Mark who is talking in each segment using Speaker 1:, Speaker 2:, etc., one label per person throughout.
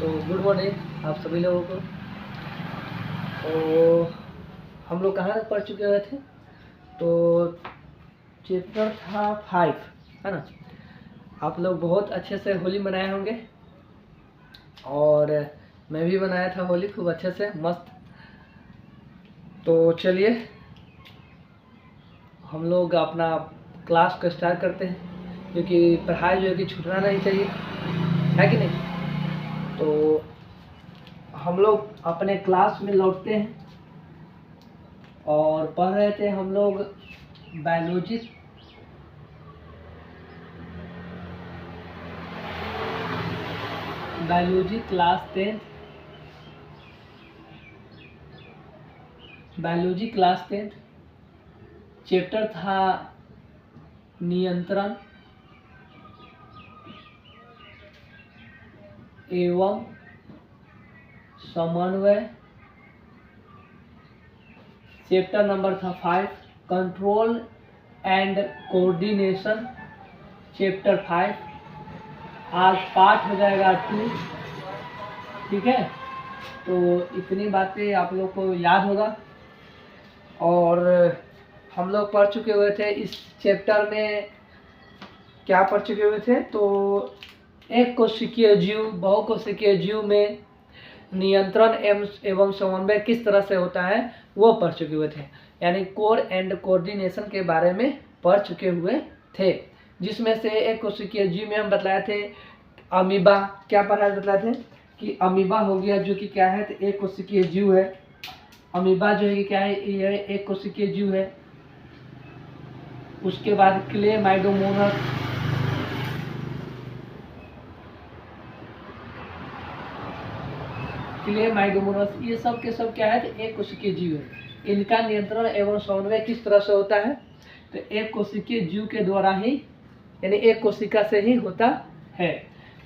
Speaker 1: तो good morning आप सभी लोगों को। तो हम लोग कहाँ तक पढ़ चुके हुए थे? तो चैप्टर था 5, है ना। आप लोग बहुत अच्छे से होली मनाए होंगे और मैं भी मनाया था होली खूब अच्छे से, मस्त। तो चलिए हम लोग अपना क्लास को स्टार्ट करते हैं, क्योंकि पढ़ाई जो है कि छूटना नहीं चाहिए, है कि नहीं। तो हम लोग अपने क्लास में लौटते हैं और पढ़ रहे थे हम लोग biology class 10, biology class 10। Chapter था नियंत्रण एवं समन्वय। चैप्टर नंबर था 5, कंट्रोल एंड कोऑर्डिनेशन। चैप्टर 5 आज पाठ हो जाएगा 2, ठीक है। तो इतनी बातें आप लोग को याद होगा। और हम लोग पढ़ चुके हुए थे इस चैप्टर में, क्या पढ़ चुके हुए थे? तो एक कोशिकीय जीव, बहुकोशिकीय जीव में नियंत्रण एवं समन्वय किस तरह से होता है वो पढ़ चुके हुए थे, यानी कोर एंड कोऑर्डिनेशन के बारे में पढ़ चुके हुए थे। जिसमें से एक कोशिकीय जीव में हम बतलाए थे अमीबा, क्या पढ़ाए बतलाए थे कि अमीबा हो गया, जो कि क्या है, तो एक कोशिकीय जीव है। अमीबा जो है कि क्या है, ये एक कोशिकीय जीव है। उसके बाद क्लेमाइडोमोनास, ये सब के सब क्या है, तो एक कोशिकीय जीव है। इनका नियंत्रण एवं समन्वय किस तरह से होता है, तो एक कोशिकीय जीव के द्वारा ही, यानी एक कोशिका से ही होता है।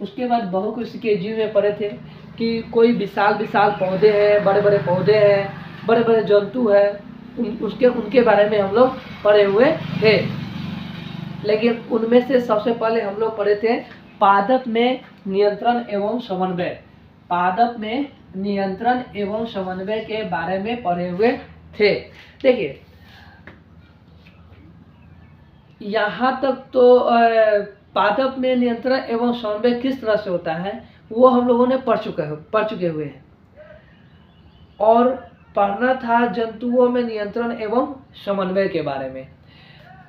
Speaker 1: उसके बाद बहुकोशिकीय जीव में पढ़े थे कि कोई विशाल विशाल पौधे हैं, बड़े बड़े पौधे हैं, बड़े बड़े जंतु हैं, उनके बारे में हम लोग पढ़े हुए थे। लेकिन उनमें से सबसे पहले हम लोग पढ़े थे पादप में नियंत्रण एवं समन्वय। पादप में नियंत्रण एवं समन्वय के बारे में पढ़े हुए थे। देखिए यहाँ तक तो पादप में नियंत्रण एवं समन्वय किस तरह से होता है वो हम लोगों ने पढ़ चुके हुए हैं। और पढ़ना था जंतुओं में नियंत्रण एवं समन्वय के बारे में।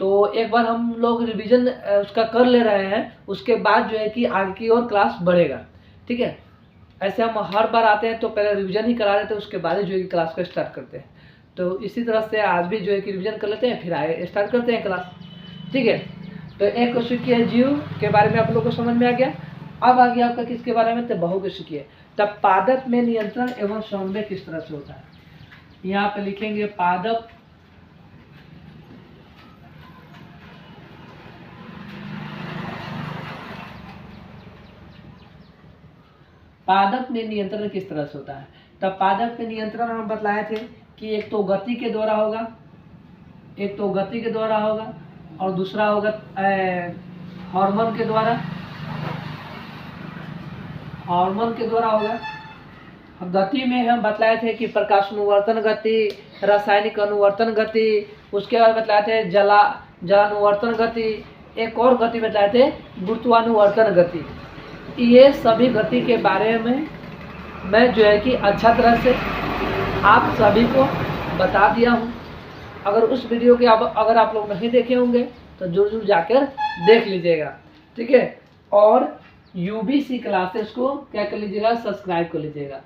Speaker 1: तो एक बार हम लोग रिवीजन उसका कर ले रहे हैं, उसके बाद जो है कि आगे की और क्लास बढ़ेगा, ठीक है। ऐसे हम हर बार आते हैं तो पहले रिवीजन ही करा लेते हैं, उसके बाद जो है कि क्लास को स्टार्ट करते हैं। तो इसी तरह से आज भी जो है कि रिवीजन कर लेते हैं, फिर आगे स्टार्ट करते हैं क्लास, ठीक है। तो एक कोशिकीय जीव के बारे में आप लोग को समझ में आ गया। अब आ गया आपका किसके बारे में, तो बहुकोशिकीय। तब पादप में नियंत्रण एवं समन्वय किस तरह से होता है, यहाँ पे लिखेंगे पादप में नियंत्रण किस तरह से होता है। तब पादप में नियंत्रण हम बतलाए थे कि एक तो गति के द्वारा होगा, और दूसरा होगा हार्मोन के द्वारा होगा। गति में हम बतलाए थे कि प्रकाश अनुवर्तन गति, रासायनिक अनुवर्तन गति, उसके बाद बतलाए थे जलानुवर्तन गति, एक और गति बतलाए थे गुरुत्वानुवर्तन गति। ये सभी गति के बारे में मैं जो है कि अच्छा तरह से आप सभी को बता दिया हूँ। अगर उस वीडियो के अगर आप लोग नहीं देखे होंगे तो जरूर जाकर देख लीजिएगा, ठीक है। और यूबीसी क्लासेस को क्या कर लीजिएगा, सब्सक्राइब कर लीजिएगा।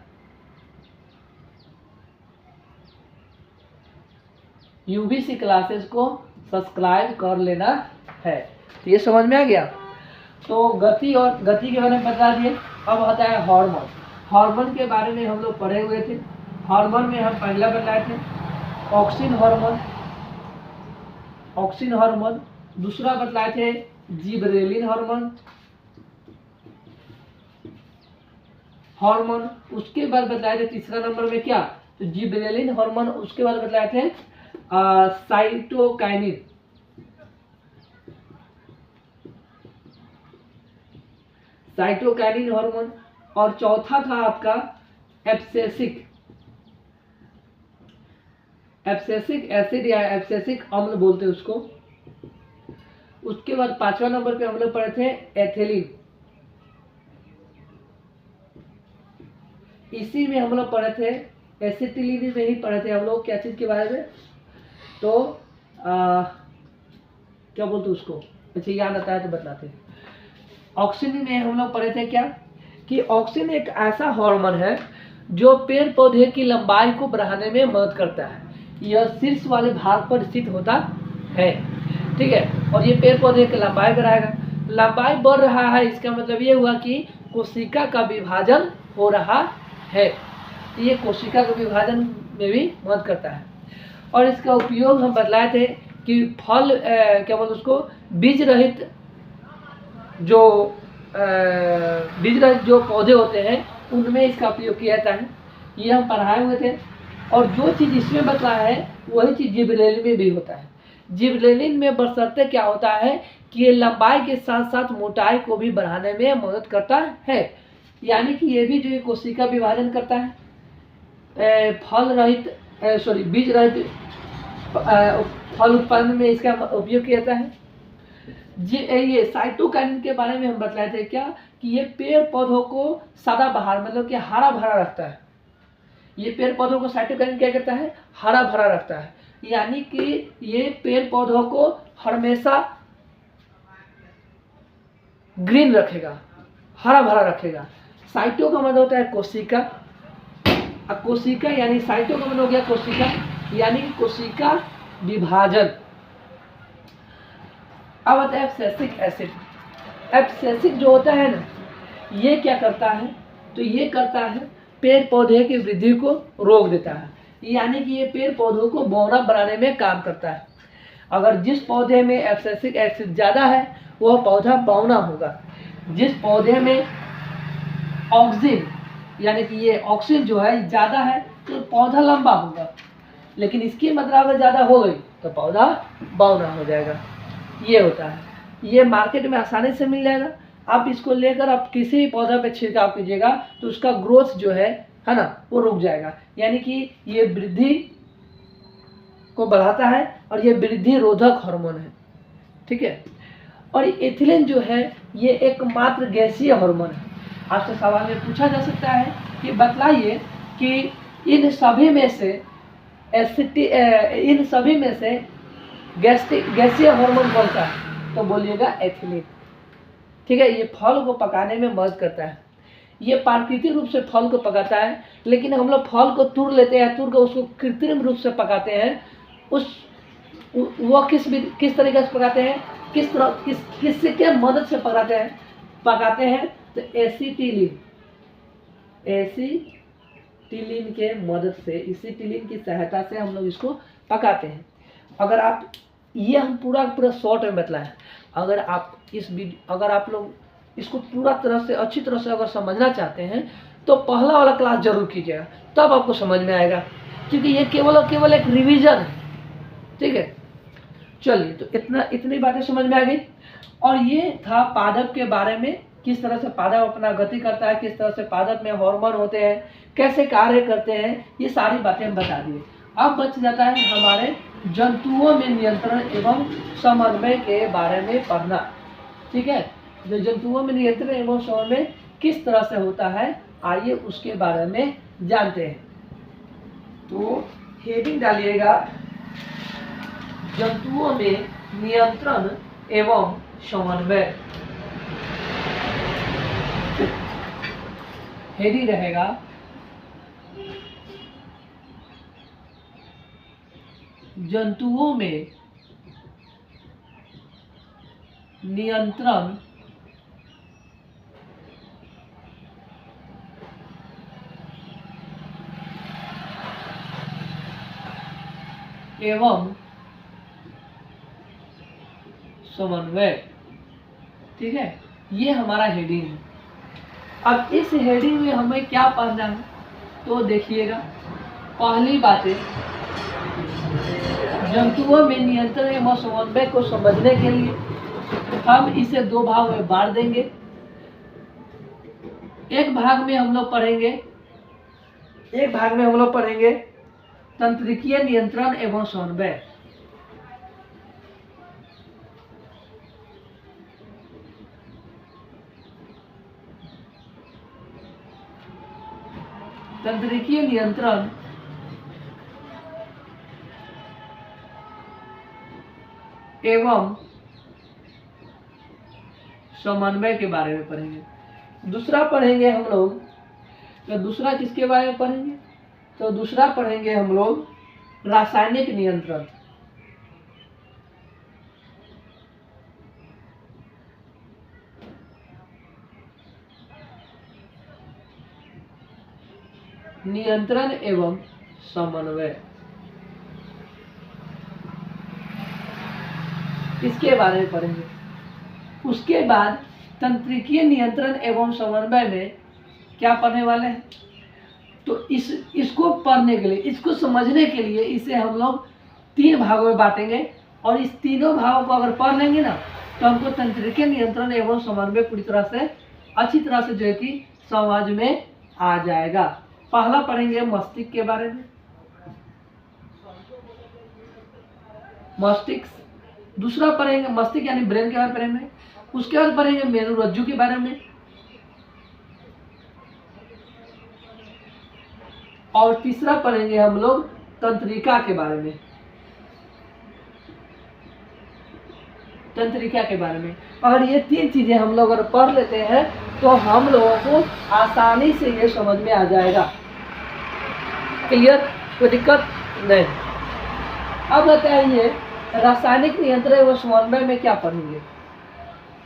Speaker 1: यूबीसी क्लासेस को सब्सक्राइब कर लेना है। तो ये समझ में आ गया। तो गति के बारे में बता दिए। अब आता है हार्मोन के बारे में हम लोग पढ़े हुए थे। हार्मोन में हम पहला बताए थे ऑक्सिन हार्मोन, दूसरा बतलाए थे जिबरेलिन हार्मोन। उसके बाद बतलाए थे तीसरा नंबर में क्या, तो जिबरेलिन हार्मोन। उसके बाद बतलाए थे साइटोकाइनिन हार्मोन। और चौथा था आपका एब्सेसिक एसिड या एब्सेसिक अम्ल बोलते हैं उसको। उसके बाद 5वां नंबर पे हम लोग पढ़े थे एथिलीन। इसी में हम लोग पढ़े थे एसिटिलीन में ही पढ़े थे हम लोग क्या चीज के बारे में, तो क्या बोलते उसको, अच्छा याद आता है तो बताते। ऑक्सीन में हम लोग पढ़े थे क्या कि ऑक्सीन एक ऐसा हार्मोन है जो पेड़ पौधे की लंबाई को बढ़ाने में मदद करता है। यह शीर्ष वाले भाग पर स्थित होता है, ठीक है, और ये पेड़ पौधे की लंबाई बढ़ाएगा। लंबाई बढ़ रहा है इसका मतलब ये हुआ कि कोशिका का विभाजन हो रहा है, तो ये कोशिका के विभाजन में भी मदद करता है। और इसका उपयोग हम बतलाए थे कि फल क्या बोलते उसको बीज रहित जो पौधे होते हैं उनमें इसका उपयोग किया जाता है, ये हम पढ़ाए हुए थे। और जो चीज़ इसमें बतलाया है वही चीज़ जिबरेलिन में भी होता है। जिबरेलिन में बशर्ते क्या होता है कि ये लंबाई के साथ साथ मोटाई को भी बढ़ाने में मदद करता है, यानी कि ये भी जो कोशिका विभाजन करता है, बीज रहित फल उत्पादन में इसका उपयोग किया जाता है। ये साइटोकाइनिन के बारे में हम बतलाए थे क्या कि ये पेड़ पौधों को सदाबहार मतलब कि हरा भरा रखता है। ये पेड़ पौधों को साइटोकाइनिन क्या करता है, हरा भरा रखता है, यानी कि ये पेड़ पौधों को हमेशा ग्रीन रखेगा, हरा भरा रखेगा। साइटो का मतलब होता है कोशिका, कोशिका यानी साइटो का मतलब हो गया कोशिका, यानी कि कोशिका विभाजन। अब आता है एब्सेसिक एसिड। एब्सेसिक जो होता है ना, ये क्या करता है, तो ये करता है पेड़ पौधे की वृद्धि को रोक देता है, यानी कि ये पेड़ पौधों को बौना बनाने में काम करता है। अगर जिस पौधे में एब्सेसिक एसिड ज़्यादा है वह पौधा बौना होगा। जिस पौधे में ऑक्सीजन यानी कि ये ऑक्सीजन जो है ज़्यादा है तो पौधा लंबा होगा, लेकिन इसकी मात्रा अगर ज़्यादा हो गई तो पौधा बौना हो जाएगा। ये होता है, ये मार्केट में आसानी से मिल जाएगा। आप इसको लेकर आप किसी भी पौधा पे छिड़काव कीजिएगा तो उसका ग्रोथ जो है ना वो रुक जाएगा, यानी कि ये वृद्धि को बढ़ाता है और ये वृद्धि रोधक हार्मोन है, ठीक है। और एथिलीन जो है ये एकमात्र गैसीय हार्मोन है। आपसे सवाल में पूछा जा सकता है कि बतलाइए कि इन सभी में से गैसीय हार्मोन कौन सा है, तो बोलिएगा एथिलीन, ठीक है। ये फल को पकाने में मदद करता है, ये प्राकृतिक रूप से फल को पकाता है, लेकिन हम लोग फल को तूर लेते हैं, तूर कर उसको कृत्रिम रूप से पकाते हैं। वो किस तरीके से पकाते हैं, किसके मदद से पकाते हैं तो एसिटिलीन के मदद से, एसिटिलीन की सहायता से हम लोग इसको पकाते हैं। अगर आप ये हम पूरा शॉर्ट में बतलाएं, अगर आप लोग इसको पूरा तरह से अच्छी तरह से अगर समझना चाहते हैं तो पहला वाला क्लास जरूर कीजिएगा, तब आपको समझ में आएगा, क्योंकि ये केवल एक रिवीजन है, ठीक है। चलिए, तो इतनी बातें समझ में आ गई। और ये था पादप के बारे में, किस तरह से पादप अपना गति करता है, किस तरह से पादप में हार्मोन होते हैं, कैसे कार्य करते हैं, ये सारी बातें हम बता दिए। अब बच जाता है हमारे जंतुओं में नियंत्रण एवं समन्वय के बारे में पढ़ना, ठीक है। जो जंतुओं में नियंत्रण एवं समन्वय किस तरह से होता है, आइए उसके बारे में जानते हैं। तो हेडिंग डालिएगा जंतुओं में नियंत्रण एवं समन्वय। हेडिंग रहेगा जंतुओं में नियंत्रण एवं समन्वय, ठीक है। ये हमारा हेडिंग है। अब इस हेडिंग में हमें क्या पढ़ना है, तो देखिएगा। पहली बातें, जंतुओं में नियंत्रण एवं समन्वय को समझने के लिए हम इसे दो भाग में बांट देंगे। एक भाग में हम लोग पढ़ेंगे तंत्रिकीय नियंत्रण एवं समन्वय। तंत्रिकीय नियंत्रण एवं समन्वय के बारे में पढ़ेंगे। दूसरा पढ़ेंगे हम लोग, तो दूसरा किसके बारे में पढ़ेंगे? तो दूसरा पढ़ेंगे हम लोग रासायनिक नियंत्रण। नियंत्रण एवं समन्वय, इसके बारे में पढ़ेंगे। उसके बाद तंत्रिकीय नियंत्रण एवं समन्वय में क्या पढ़ने वाले हैं? तो इसको पढ़ने के लिए, इसको समझने के लिए इसे हम लोग 3 भागों में बांटेंगे, और इस तीनों भागों को अगर पढ़ लेंगे ना तो हमको तंत्रिकीय नियंत्रण एवं समन्वय पूरी तरह से अच्छी तरह से जो है कि समझ में आ जाएगा। पहला पढ़ेंगे मस्तिष्क के बारे में, मस्तिष्क। दूसरा पढ़ेंगे मस्तिष्क यानी ब्रेन के बारे में पढ़ेंगे। उसके बाद पढ़ेंगे मेरुरज्जु के बारे में, और तीसरा पढ़ेंगे हम लोग तंत्रिका के बारे में। तंत्रिका के बारे में अगर ये 3 चीजें हम लोग अगर पढ़ लेते हैं तो हम लोगों को आसानी से ये समझ में आ जाएगा। क्लियर? कोई दिक्कत नहीं। अब बताइए रासायनिक नियंत्रण एवं समन्वय में क्या पढ़ेंगे?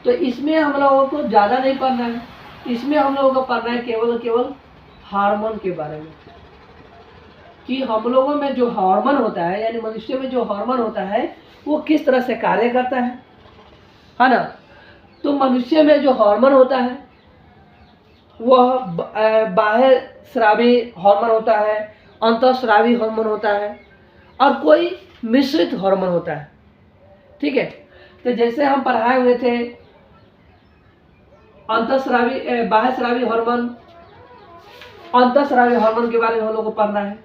Speaker 1: तो इसमें हम लोगों को ज्यादा नहीं पढ़ना है, इसमें हम लोगों को पढ़ना है केवल हार्मोन के बारे में, कि हम लोगों में जो हार्मोन होता है, यानी मनुष्य में जो हार्मोन होता है वो किस तरह से कार्य करता है ना। तो मनुष्य में जो हार्मोन होता है वह बाह्य स्रावी हार्मोन होता है, अंतःस्रावी हार्मोन होता है, और कोई मिश्रित हार्मोन होता है। ठीक है? तो जैसे हम पढ़ाए हुए थे अंतःस्रावी बाह्य स्रावी हार्मोन, अंतःस्रावी हार्मोन के बारे में हम लोग को पढ़ना है।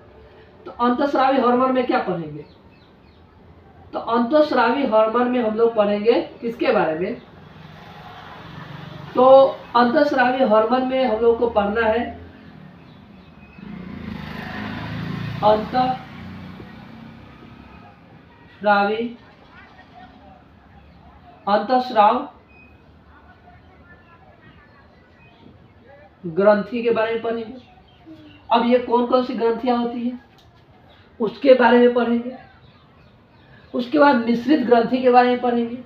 Speaker 1: तो अंतःस्रावी हार्मोन में क्या पढ़ेंगे? तो अंतःस्रावी हार्मोन में हम लोग पढ़ेंगे किसके बारे में? तो अंतःस्रावी हार्मोन में हम लोग को पढ़ना है अंतःस्राव ग्रंथि के बारे में पढ़ेंगे। अब ये कौन कौन सी ग्रंथियां होती हैं उसके बारे में पढ़ेंगे। उसके बाद मिश्रित ग्रंथि के बारे में पढ़ेंगे।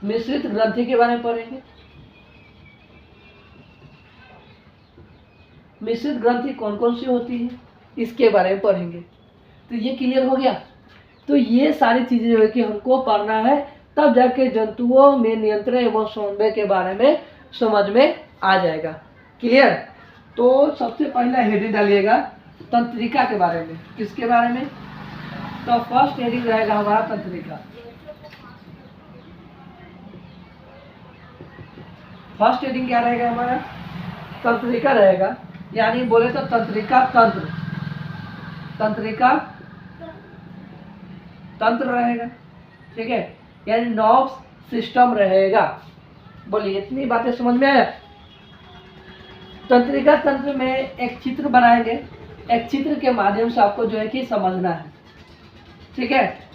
Speaker 1: मिश्रित ग्रंथि के बारे में पढ़ेंगे। मिश्रित ग्रंथि कौन कौन सी होती है इसके बारे में पढ़ेंगे। तो ये क्लियर हो गया। तो ये सारी चीजें जो है कि हमको पढ़ना है, तब जाके जंतुओं में नियंत्रण एवं समन्वय के बारे में समझ में आ जाएगा। क्लियर? तो सबसे पहला हेडिंग डालिएगा तंत्रिका के बारे में। किसके बारे में? तो फर्स्ट हेडिंग रहेगा हमारा तंत्रिका। फर्स्ट हेडिंग क्या रहेगा हमारा? तंत्रिका रहेगा, यानी बोले तो तंत्रिका तंत्र, तंत्रिका तंत्र रहेगा। ठीक है? यानी नर्व्स सिस्टम रहेगा। बोलिए इतनी बातें समझ में आया? तंत्रिका तंत्र में एक चित्र बनाएंगे, एक चित्र के माध्यम से आपको जो है कि समझना है। ठीक है?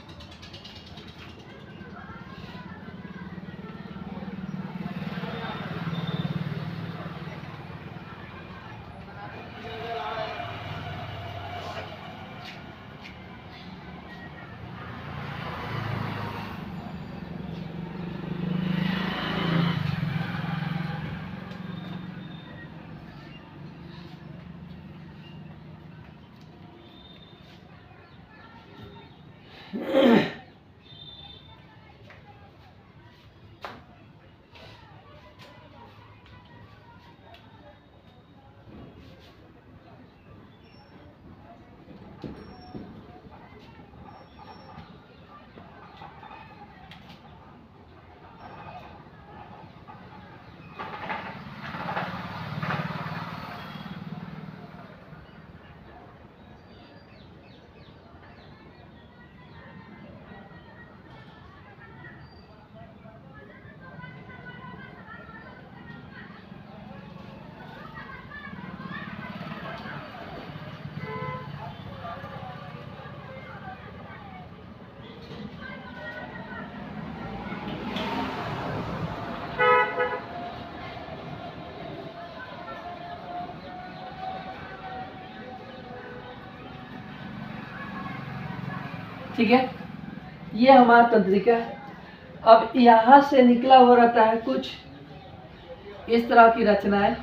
Speaker 1: ठीक है, ये हमारा तंत्रिका है। अब यहाँ से निकला हुआ रहता है कुछ इस तरह की रचनाएं,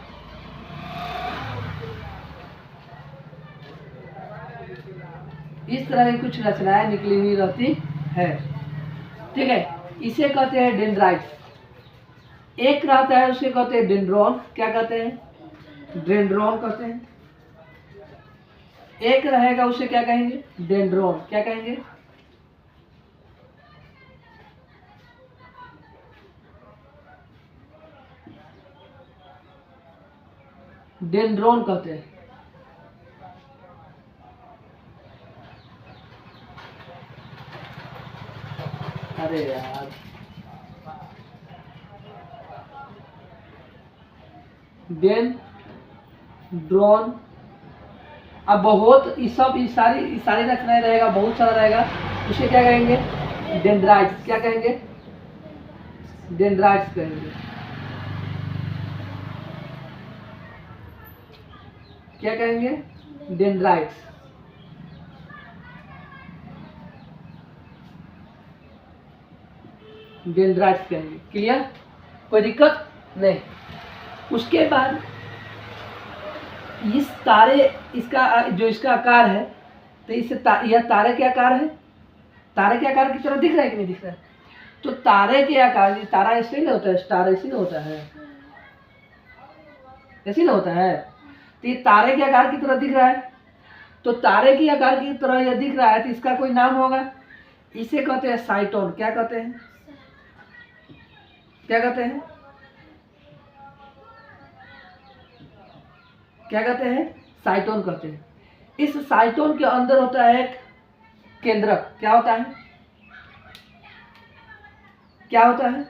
Speaker 1: इस तरह की कुछ रचनाएं निकली हुई रहती है। ठीक है, इसे कहते हैं डेंड्राइट्स। एक रहता है उसे कहते हैं डेंड्रॉन। क्या कहते हैं? डेंड्रॉन कहते हैं। एक रहेगा उसे क्या कहेंगे? डेंड्रॉन। क्या कहेंगे? डेंड्रॉन कहते हैं। अरे यार, डेंड्रॉन। अब बहुत ये सारी रचनाएं रहेगा, बहुत सारा रहेगा, उसे क्या कहेंगे? डेंड्राइट्स। क्या कहेंगे? डेंड्राइट्स कहेंगे। क्या कहेंगे? डेंड्राइट्स। डेंड्राइट्स कहेंगे। क्लियर? कोई दिक्कत नहीं। उसके बाद इस तारे, इसका जो इसका आकार है, तो इससे यह तारे के आकार है। तारे के आकार की तरह दिख रहा है कि नहीं दिख रहा है? तो तारे के आकार, तारा ऐसे नहीं होता है, स्टार ऐसे नहीं होता है, ऐसे नहीं होता है। तो ये तारे के आकार की तरह दिख रहा है। तो तारे के आकार की तरह यह दिख रहा है, तो इसका कोई नाम होगा। इसे कहते हैं साइटोन। क्या कहते हैं? क्या कहते हैं? क्या कहते हैं? साइटोन कहते हैं। इस साइटोन के अंदर होता है एक केंद्रक। क्या होता है? क्या होता है?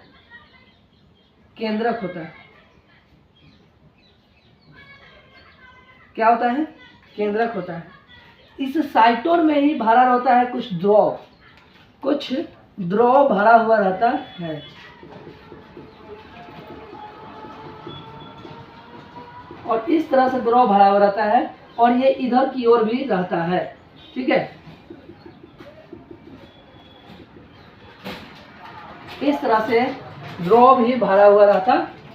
Speaker 1: केंद्रक होता है। क्या होता है? केंद्रक होता है। इस साइटोन में ही भरा रहता है कुछ द्रव, कुछ द्रव भरा हुआ रहता है। और इस तरह से द्रव भरा हुआ रहता है, और ये इधर की ओर भी रहता है। ठीक है, इस तरह से द्रव भी भरा हुआ रहता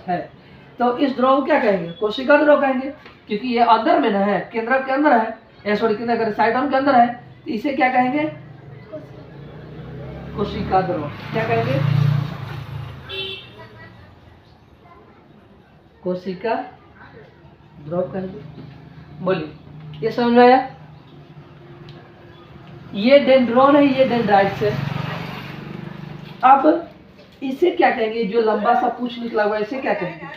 Speaker 1: है। तो इस द्रव को क्या कहेंगे? कोशिका द्रव कहेंगे, क्योंकि ये अंदर में न है, केंद्रक के अंदर है, सॉरी केंद्रक, साइटोन के अंदर है, तो इसे क्या कहेंगे? कोशिका द्रव। क्या कहेंगे? कोशिका द्रव कहेंगे। बोलिए, ये समझ में आया? ये डेंड्रॉन है, ये डेंड्राइट्स है। अब इसे क्या कहेंगे? जो लंबा सा पूंछ निकला हुआ, इसे क्या कहेंगे?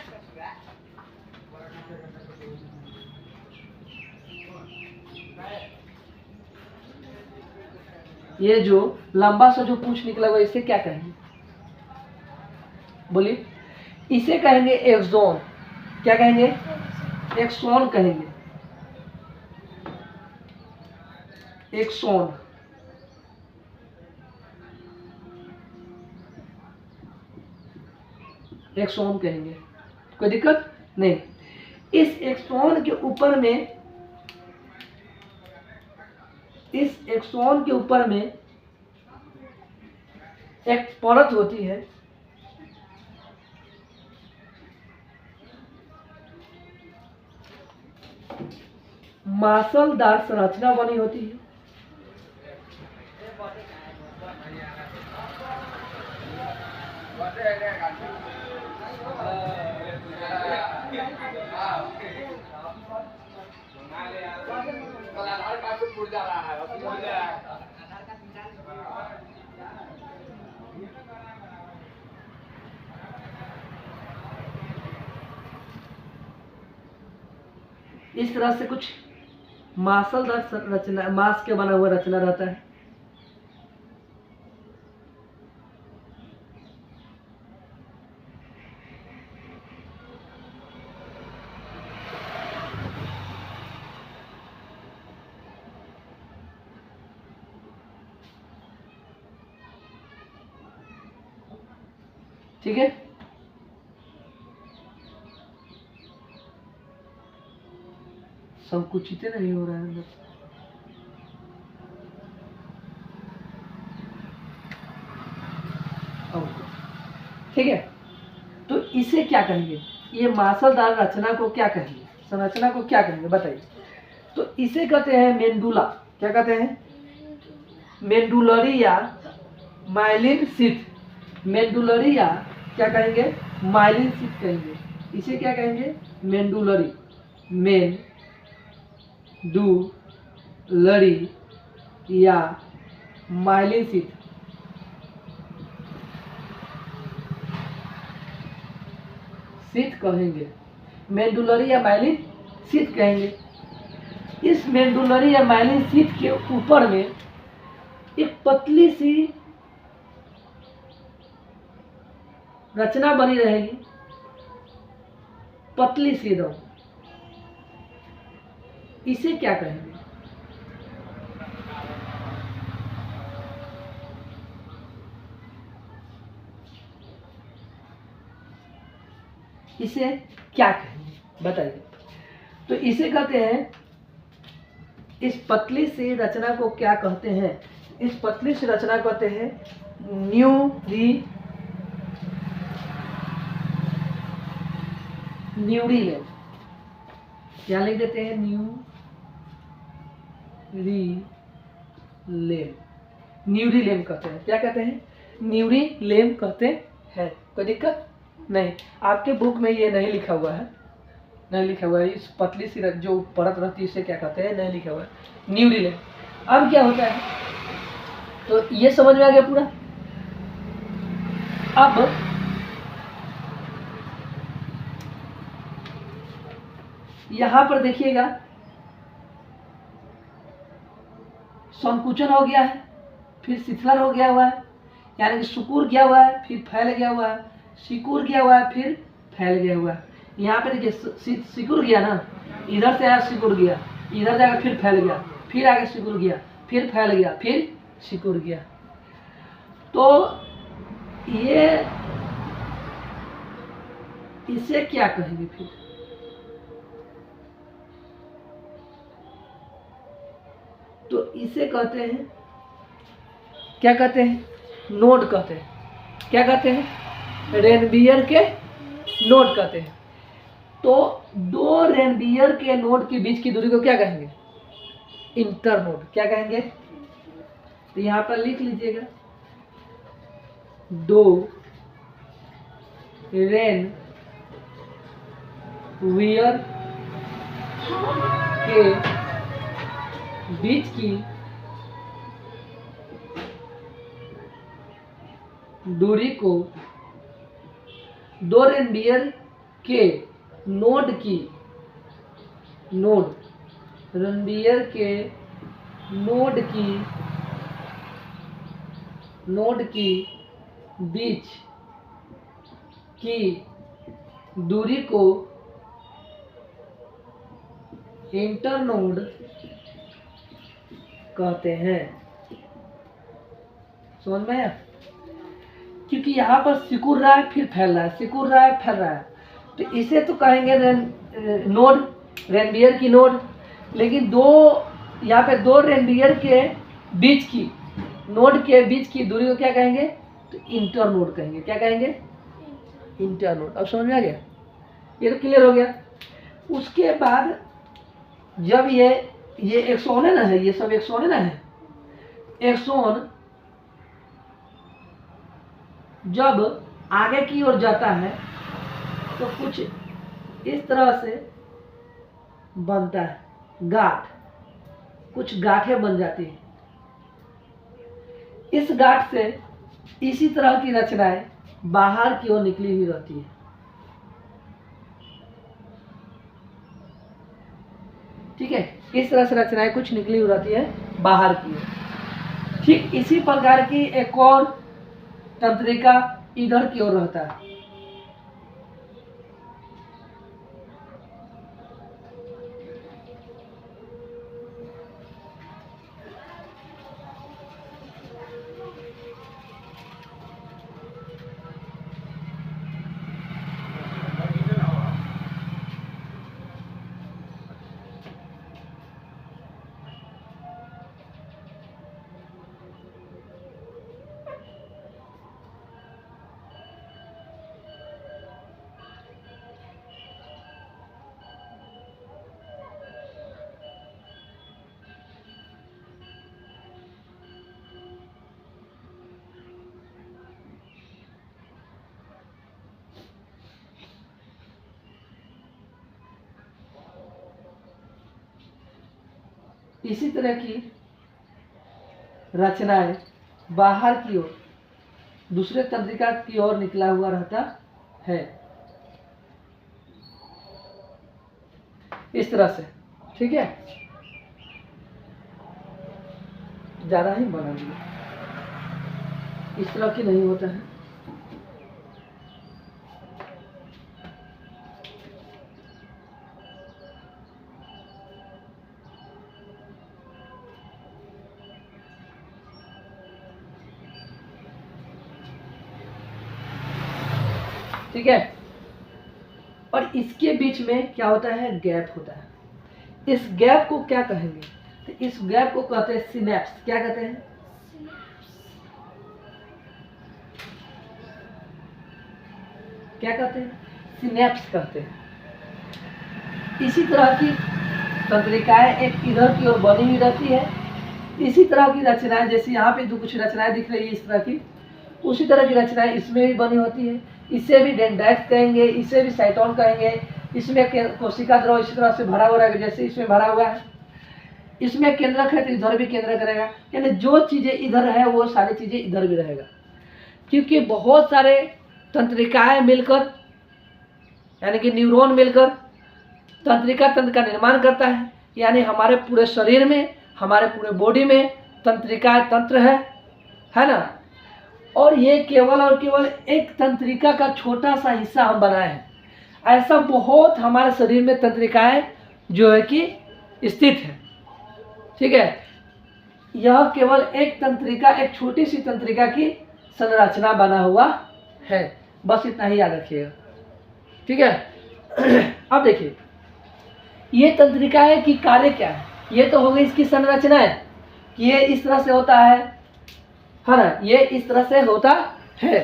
Speaker 1: ये जो लंबा सा जो पूंछ निकला हुआ, इसे क्या कहेंगे? बोलिए, इसे कहेंगे एक्सोन। क्या कहेंगे? एक्सोन कहेंगे। एक्सोन। एक्सोन कहेंगे। कोई दिक्कत नहीं। इस एक्सोन के ऊपर में, इस एक्सोन के ऊपर में एक परत होती है, मांसलदार संरचना बनी होती है। इस तरह से कुछ मांसलदार रचना, मांस के बना हुआ रचना रहता है। ठीक है, संकुचित नहीं हो रहा है अंदर। ठीक है, तो इसे क्या कहेंगे, ये मांसलदार रचना को क्या कहेंगे, संरचना को क्या कहेंगे बताइए। तो इसे कहते हैं मेंडुला। क्या कहते हैं, मेंडुलरी या माइलिन शीथ। मेंडुलरी या क्या कहेंगे, माइलिन शीथ कहेंगे। इसे क्या कहेंगे, मेंडुलरी, मेंडुलरी या माइलिन शीथ। शीथ कहेंगे, मेंडुलरी या माइलिन शीथ कहेंगे। इस मेंडुलरी या माइलिन शीथ के ऊपर में एक पतली सी रचना बनी रहेगी, पतली सी एकदम। इसे क्या कहेंगे, इसे क्या कहेंगे बताइए। तो इसे कहते हैं, इस पतली सी रचना को क्या कहते हैं, इस पतली सी रचना कहते हैं न्यूरीलेम। क्या लिख देते हैं, न्यूरीलेम कहते हैं। क्या कहते हैं, न्यूरीलेम कहते हैं। कोई दिक्कत नहीं, आपके बुक में ये नहीं लिखा हुआ है, नहीं लिखा हुआ है। इस पतली सी जो परत रहती है इसे क्या कहते हैं, नहीं लिखा हुआ है, न्यूरीलेम। अब क्या होता है, तो ये समझ में आ गया पूरा। अब यहां पर देखिएगा, संकुचन हो गया है, फिर शिथिलन हो गया हुआ है, यानी कि सिकुड़ गया हुआ है, फिर फैल गया हुआ है, सिकुड़ गया हुआ है, फिर फैल गया हुआ है। यहाँ पे देखिए सिकुड़ गया ना, इधर से आया सिकुड़ गया, इधर जाकर फिर फैल गया, फिर आगे सिकुड़ गया, फिर फैल गया, फिर सिकुड़ गया। तो ये इसे क्या कहेंगे फिर, तो इसे कहते हैं, क्या कहते हैं, नोड कहते हैं। क्या कहते हैं, रेनबियर के नोड कहते हैं। तो दो रेनबियर के नोड के बीच की दूरी को क्या कहेंगे, इंटरनोड। क्या कहेंगे, तो यहां पर लिख लीजिएगा, दो रेनबियर के बीच की दूरी को, दो रेनबियर के नोड की, रेनबियर के नोड की बीच की दूरी को इंटरनोड कहते हैं। समझ में आया, क्योंकि यहाँ पर सिकुड़ रहा है फिर फैल रहा है, सिकुड़ रहा है फैल रहा है, तो इसे तो कहेंगे नोड, रेनबियर की नोड। लेकिन दो, यहाँ पे दो रेनबियर के बीच की, नोड के बीच की दूरी को क्या कहेंगे, तो इंटरनोड कहेंगे। क्या कहेंगे, इंटरनोड। अब समझ में आ गया, ये तो क्लियर हो गया। उसके बाद जब ये एक्सोन है ना, है ये सब एक्सोन है ना, है एक्सोन जब आगे की ओर जाता है तो कुछ इस तरह से बनता है, गांठ, कुछ गांठें बन जाती है। इस गांठ से इसी तरह की रचनाएं बाहर की ओर निकली हुई रहती है। ठीक है, इस तरह से रचनाएं कुछ निकली हुई रहती है बाहर की ओर। ठीक इसी प्रकार की एक और तंत्रिका इधर की ओर रहता है। इसी तरह की रचनाएं बाहर की ओर दूसरे तंत्रिका की ओर निकला हुआ रहता है, इस तरह से। ठीक है, ज्यादा ही बना दिया, इस तरह की नहीं होता है। ठीक है, और इसके बीच में क्या होता है, गैप होता है। इस गैप को क्या कहेंगे, तो इस गैप को कहते हैं सिनेप्स। क्या कहते हैं, क्या कहते हैं, सिनेप्स कहते हैं। इसी तरह की तंत्रिकाएं एक इधर की ओर बनी हुई रहती है, इसी तरह की रचनाएं, जैसे यहाँ पे जो कुछ रचनाएं दिख रही है इस तरह की, उसी तरह की रचनाएं इसमें भी बनी होती है। इसे भी डेंड्राइट्स कहेंगे, इसे भी साइटोन कहेंगे। इसमें कोशिका द्रव इसी तरह से भरा हुआ है, जैसे इसमें भरा हुआ है। इसमें केंद्रक है तो इधर भी केंद्रक रहेगा, यानी जो चीजें इधर है वो सारी चीजें इधर भी रहेगा, क्योंकि बहुत सारे तंत्रिकाएं मिलकर, यानी कि न्यूरॉन मिलकर तंत्रिका तंत्र का निर्माण करता है। यानी हमारे पूरे शरीर में, हमारे पूरे बॉडी में तंत्रिका तंत्र है ना। और ये केवल और केवल एक तंत्रिका का छोटा सा हिस्सा हम बनाए हैं। ऐसा बहुत हमारे शरीर में तंत्रिकाएं जो है कि स्थित है। ठीक है, यह केवल एक तंत्रिका, एक छोटी सी तंत्रिका की संरचना बना हुआ है, बस इतना ही याद रखिएगा। ठीक है, अब देखिए ये तंत्रिकाएं की कार्य क्या है। ये तो हो गई इसकी संरचना है कि ये इस तरह से होता है ना, ये इस तरह से होता है।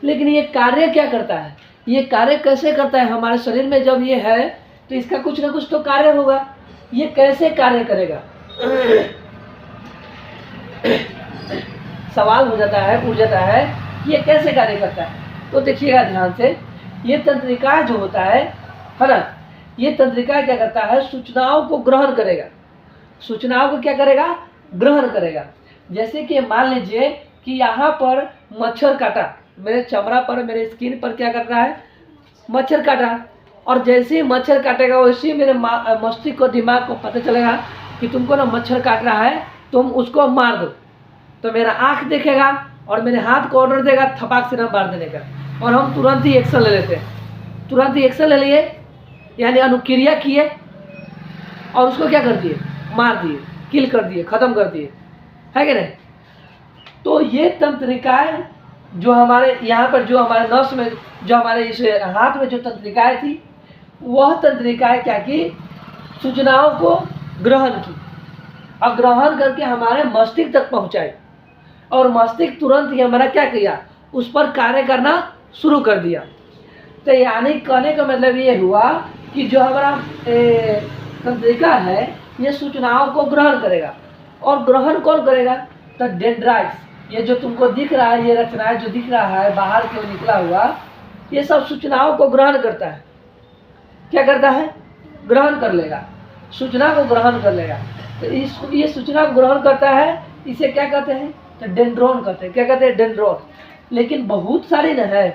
Speaker 1: लेकिन ये कार्य क्या करता है, ये कार्य कैसे करता है हमारे शरीर में। जब ये है तो इसका कुछ ना कुछ तो कार्य होगा। ये कैसे कार्य करेगा सवाल हो जाता है, पूछ जाता है ये कैसे कार्य करता है। तो देखिएगा ध्यान से, ये तंत्रिका जो होता है ना, ये तंत्रिका क्या करता है, सूचनाओं को ग्रहण करेगा। सूचनाओं को क्या करेगा, ग्रहण करेगा। जैसे कि मान लीजिए कि यहाँ पर मच्छर काटा, मेरे चमड़ा पर, मेरे स्किन पर क्या कर रहा है, मच्छर काटा। और जैसे ही मच्छर काटेगा वैसे ही मेरे मस्तिष्क को, दिमाग को पता चलेगा कि तुमको ना मच्छर काट रहा है, तुम उसको मार दो। तो मेरा आँख देखेगा और मेरे हाथ को ऑर्डर देगा थपाक से ना मार देने का, और हम तुरंत ही एक्शन ले लेते हैं। तुरंत ही एक्शन ले लिए, यानी अनुक्रिया किए और उसको क्या कर दिए, मार दिए, किल कर दिए, खत्म कर दिए, है कि नहीं। तो ये तंत्रिकाएं जो हमारे यहाँ पर, जो हमारे नस में, जो हमारे इस हाथ में जो तंत्रिकाएं थी, वह तंत्रिकाएं क्या की, सूचनाओं को ग्रहण की और ग्रहण करके हमारे मस्तिष्क तक पहुँचाए। और मस्तिष्क तुरंत ही हमारा क्या किया, उस पर कार्य करना शुरू कर दिया। तो यानी कहने का मतलब ये हुआ कि जो हमारा तंत्रिका है ये सूचनाओं को ग्रहण करेगा। और ग्रहण कौन करेगा, तो डेंड्राइट्स, ये जो तुमको दिख रहा है, ये रचनाएं जो दिख रहा है बाहर की ओर निकला हुआ, ये सब सूचनाओं को ग्रहण करता है। क्या करता है, ग्रहण कर लेगा, सूचना को ग्रहण कर लेगा। तो ये सूचना को ग्रहण करता है, इसे क्या कहते हैं, तो डेंड्रॉन कहते हैं। क्या कहते हैं, डेंड्रॉन। लेकिन बहुत सारी न है,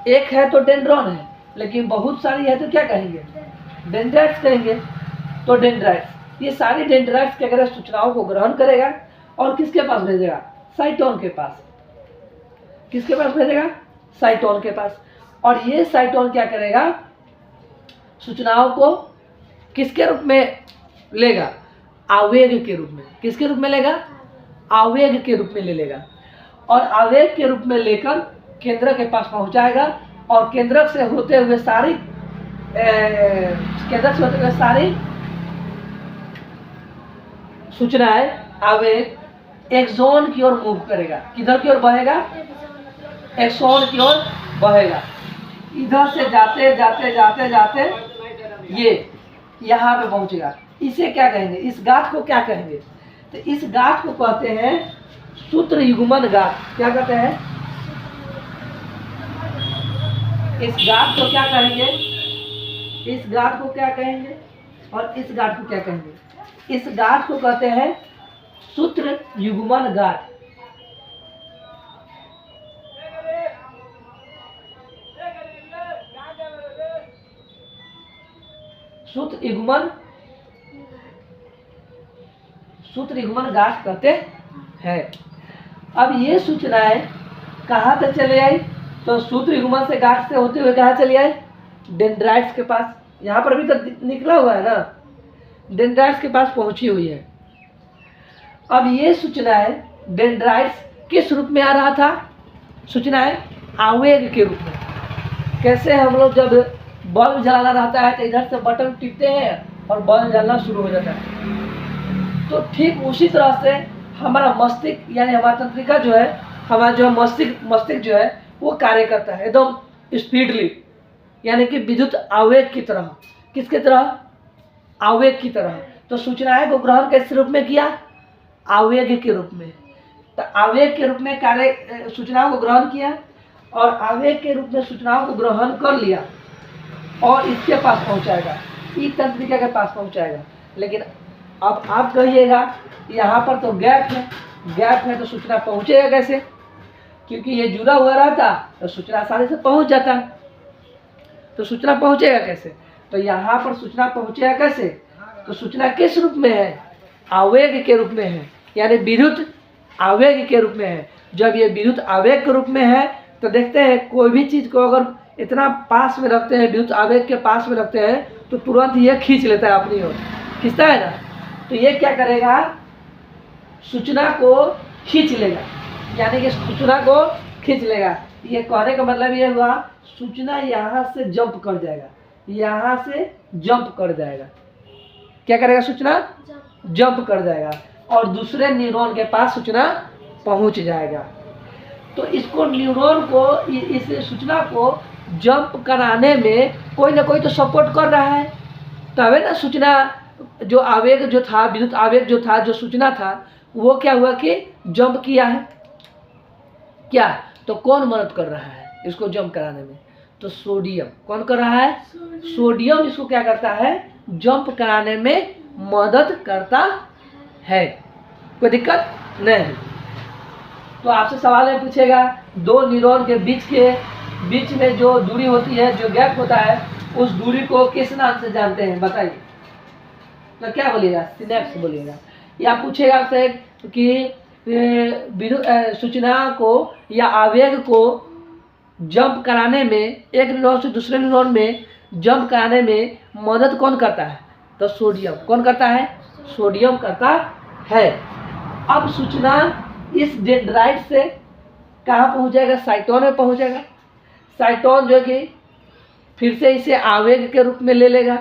Speaker 1: एक है तो डेंड्रॉन है, लेकिन बहुत सारी है तो क्या कहेंगे, डेंड्राइट्स कहेंगे। तो डेंड्राइट्स, ये सारी डेंड्राइट्स क्या करेगा, सूचनाओं को ग्रहण करेगा और किसके पास भेजेगा, साइटोन के पास। किसके पास भेजेगा, साइटोन के पास। और ये साइटोन क्या करेगा, सूचनाओं को किसके रूप में लेगा, आवेग के रूप में। किसके रूप में लेगा, आवेग के रूप में ले लेगा। और आवेग के रूप में लेकर केंद्रक के पास पहुंचाएगा। और केंद्रक से होते हुए सारी सूचनाएं, आवेग एक्सोन की ओर मूव करेगा। किधर की ओर बहेगा, एक्सोन की ओर बहेगा। इधर से जाते जाते जाते जाते ये यहाँ पे पहुंचेगा। इसे क्या कहेंगे, इस गांठ को क्या कहेंगे, तो इस गांठ को कहते हैं सूत्र युग्मन गांठ। क्या कहते हैं, इस गांठ को क्या कहेंगे, इस गांठ को क्या कहेंगे और इस गांठ को क्या कहेंगे, इस गांठ को कहते हैं सूत्र युग्मन गांठ। सूत्र युग्मन गांठ कहते हैं। अब ये सूचनाएं कहाँ तक चले आई? तो सूत्र युग्मन से गांठ से होते हुए कहाँ चली आई? डेंड्राइट्स के पास। यहाँ पर भी तो निकला हुआ है ना, डेंड्राइट्स के पास पहुंची हुई है। अब ये सूचनाएं डेंड्राइट्स किस रूप में आ रहा था? सूचनाएं आवेग के रूप में। कैसे हम लोग जब बल्ब जलाना रहता है तो इधर से बटन टिपते हैं और बल्ब जलना शुरू हो जाता है। तो ठीक उसी तरह से हमारा मस्तिष्क यानी हमारा तंत्रिका जो है, हमारा जो मस्तिष्क जो है वो कार्य करता है एकदम स्पीडली, यानी कि विद्युत आवेग की तरह। किसके तरह? आवेग की तरह। तो सूचनाएं को ग्रहण किस रूप में किया? आवेग के रूप में। तो आवेग के रूप में कार्य सूचनाओं को ग्रहण किया और आवेग के रूप में सूचनाओं को ग्रहण कर लिया और इसके पास पहुंचाएगा, इस तंत्रिका के पास पहुंचाएगा। लेकिन अब आप कहिएगा यहाँ पर तो गैप है तो सूचना पहुंचेगा कैसे? क्योंकि ये जुड़ा हुआ रहता तो सूचना आसानी से पहुंच जाता। तो सूचना पहुंचेगा कैसे? तो यहाँ पर सूचना पहुंचेगा कैसे? तो सूचना किस रूप में है? आवेग के रूप में है, यानी विद्युत आवेग के रूप में है। जब ये विद्युत आवेग के रूप में है तो देखते हैं कोई भी चीज़ को अगर इतना पास में रखते हैं, विद्युत आवेग के पास में रखते हैं तो तुरंत ये खींच लेता है अपनी ओर, खींचता है ना। तो ये क्या करेगा? सूचना को खींच लेगा, यानी कि सूचना को खींच लेगा। ये कहने का मतलब ये हुआ सूचना यहाँ से जंप कर जाएगा, यहाँ से जंप कर जाएगा। क्या करेगा? सूचना जंप कर जाएगा और दूसरे न्यूरॉन के पास सूचना पहुँच जाएगा। तो इसको न्यूरॉन को इस सूचना को जंप कराने में कोई ना कोई तो सपोर्ट कर रहा है, तभी ना सूचना जो आवेग जो था, विद्युत आवेग जो था, जो सूचना था, वो क्या हुआ कि जंप किया है। क्या? तो कौन मदद कर रहा है इसको जंप कराने में? तो सोडियम। कौन कर रहा है? सोडियम इसको क्या करता है? जंप कराने में मदद करता है। कोई दिक्कत नहीं। तो आपसे सवाल में पूछेगा दो न्यूरॉन के बीच में जो दूरी होती है, जो गैप होता है, उस दूरी को किस नाम से जानते हैं? बताइए। तो क्या बोलिएगा? सिनेप्स बोलिएगा। या पूछेगा आपसे कि सूचना को या आवेग को जंप कराने में, एक न्यूरॉन से दूसरे न्यूरॉन में जंप कराने में मदद कौन करता है? तो सोडियम। कौन करता है? सोडियम करता है। अब सूचना इस डेंड्राइट से कहाँ पहुँच जाएगा? साइटोन में पहुँच जाएगा। साइटोन जो कि फिर से इसे आवेग के रूप में ले लेगा,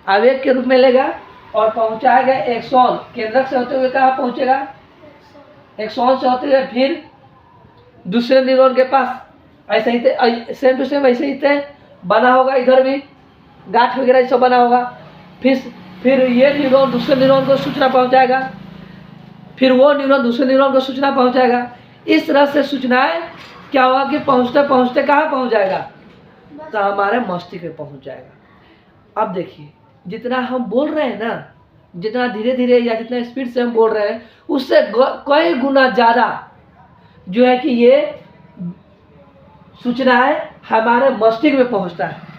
Speaker 1: आवेग के रूप में लेगा और पहुँचाएगा एक्सॉन। केंद्रक से होते हुए कहाँ पहुँचेगा? एक्सॉन से होते हुए फिर दूसरे न्यूरॉन के पास। ऐसे ही सेम टू सेम ऐसे ही बना होगा, इधर भी गांठ वगैरह सब बना होगा। फिर ये न्यूरॉन दूसरे न्यूरॉन को सूचना पहुंचाएगा, फिर वो न्यूरॉन दूसरे न्यूरॉन को सूचना पहुंचाएगा। इस तरह से सूचनाएं क्या होगा कि पहुंचते पहुंचते कहाँ पहुंच जाएगा? तो हमारे मस्तिष्क में पहुंच जाएगा। अब देखिए, जितना हम बोल रहे हैं ना, जितना धीरे धीरे या जितना स्पीड से हम बोल रहे हैं, उससे कई गुना ज़्यादा जो है कि ये सूचनाएं हमारे मस्तिष्क में पहुंचता है।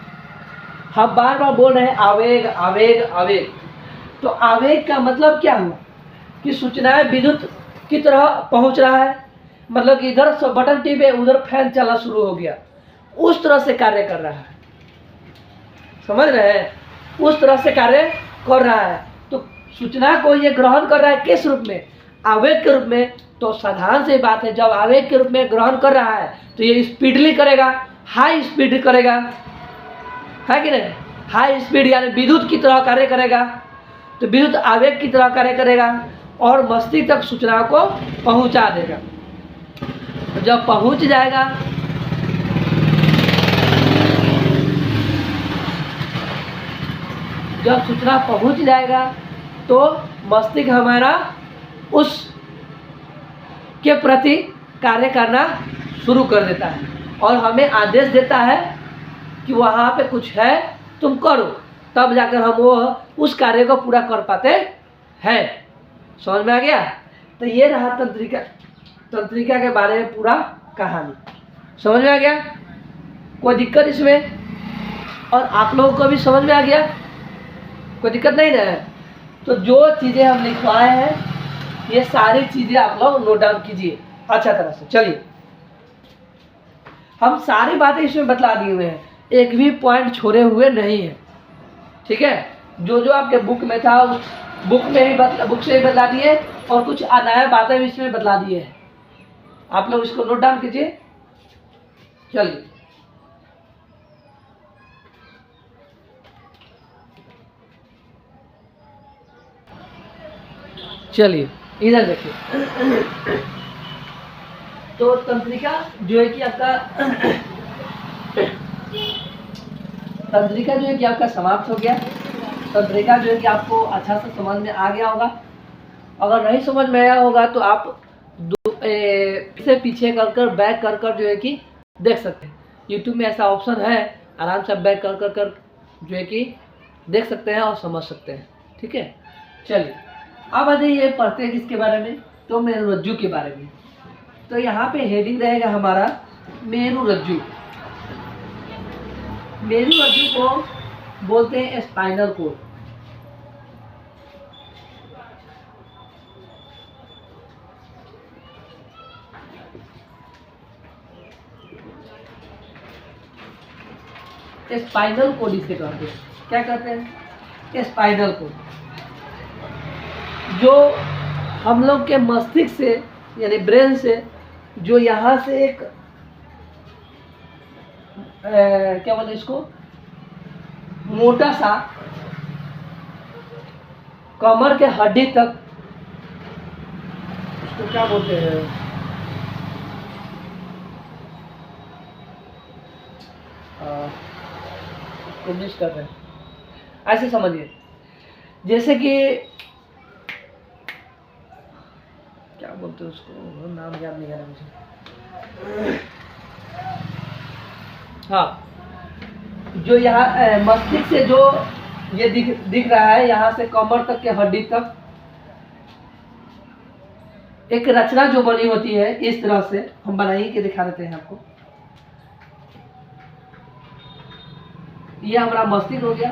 Speaker 1: हम बार बार बोल रहे हैं आवेग आवेग आवेग। तो आवेग का मतलब क्या हुआ कि सूचनाएं विद्युत की तरह पहुंच रहा है, मतलब कि इधर से बटन टिपे उधर फैन चलना शुरू हो गया, उस तरह से कार्य कर रहा है। समझ रहे हैं? उस तरह से कार्य कर रहा है। तो सूचना को ये ग्रहण कर रहा है किस रूप में? आवेग के रूप में। तो साधारण सी बात है, जब आवेग के रूप में ग्रहण कर रहा है तो ये स्पीडली करेगा, हाई स्पीड करेगा, है कि नहीं? हाई स्पीड यानी विद्युत की तरह कार्य करेगा। तो विद्युत आवेग की तरह कार्य करेगा और मस्तिष्क तक सूचना को पहुंचा देगा। तो जब पहुंच जाएगा जब सूचना पहुंच जाएगा तो मस्तिष्क हमारा उस के प्रति कार्य करना शुरू कर देता है और हमें आदेश देता है कि वहाँ पे कुछ है, तुम करो। तब जाकर हम वो उस कार्य को पूरा कर पाते हैं। समझ में आ गया? तो ये रहा तंत्रिका के बारे में पूरा कहानी। समझ में आ गया? कोई दिक्कत इसमें? और आप लोगों को भी समझ में आ गया? कोई दिक्कत नहीं ना? तो जो चीज़ें हम लिखवाए हैं ये सारी चीज़ें आप लोग नोट डाउन कीजिए अच्छा तरह से। चलिए, हम सारी बातें इसमें बतला दिए हुए हैं, एक भी पॉइंट छोड़े हुए नहीं है। ठीक है? जो जो आपके बुक में था उस बुक से ही बतला दिए और कुछ नया बातें भी इसमें बतला दिए हैं। आप लोग इसको नोट डाउन कीजिए। चलिए, चलिए इधर देखिए। तो तंत्रिका जो है कि आपका समाप्त हो गया। तंत्रिका जो है कि आपको अच्छा से समझ में आ गया होगा। अगर नहीं समझ में आया होगा तो आप इसे पीछे कर बैक कर जो है कि देख सकते हैं। यूट्यूब में ऐसा ऑप्शन है, आराम से बैक कर जो है कि देख सकते हैं और समझ सकते हैं। ठीक है? चलिए, अब आ जाइए पढ़ते हैं किसके बारे में, तो मेरुरज्जु के बारे में। तो यहाँ पे हेडिंग रहेगा हमारा मेरुरज्जु। मेरुरज्जु को बोलते हैं स्पाइनल कोड। स्पाइनल कोड इसे कहते हैं। क्या कहते हैं? Spinal cord. जो हम लोग के मस्तिष्क से यानी ब्रेन से जो यहाँ से एक क्या बोलते इसको, मोटा सा कमर के हड्डी तक, उसको क्या बोलते हैं, कोशिश कर रहे हैं, ऐसे समझिए जैसे कि क्या बोलते हैं उसको, नाम याद नहीं आ रहा मुझे। हाँ, जो यहाँ मस्तिष्क से जो ये दिख रहा है, यहाँ से कमर तक के हड्डी तक एक रचना जो बनी होती है, इस तरह से हम बनाई के दिखा देते हैं आपको। ये हमारा मस्तिष्क हो गया,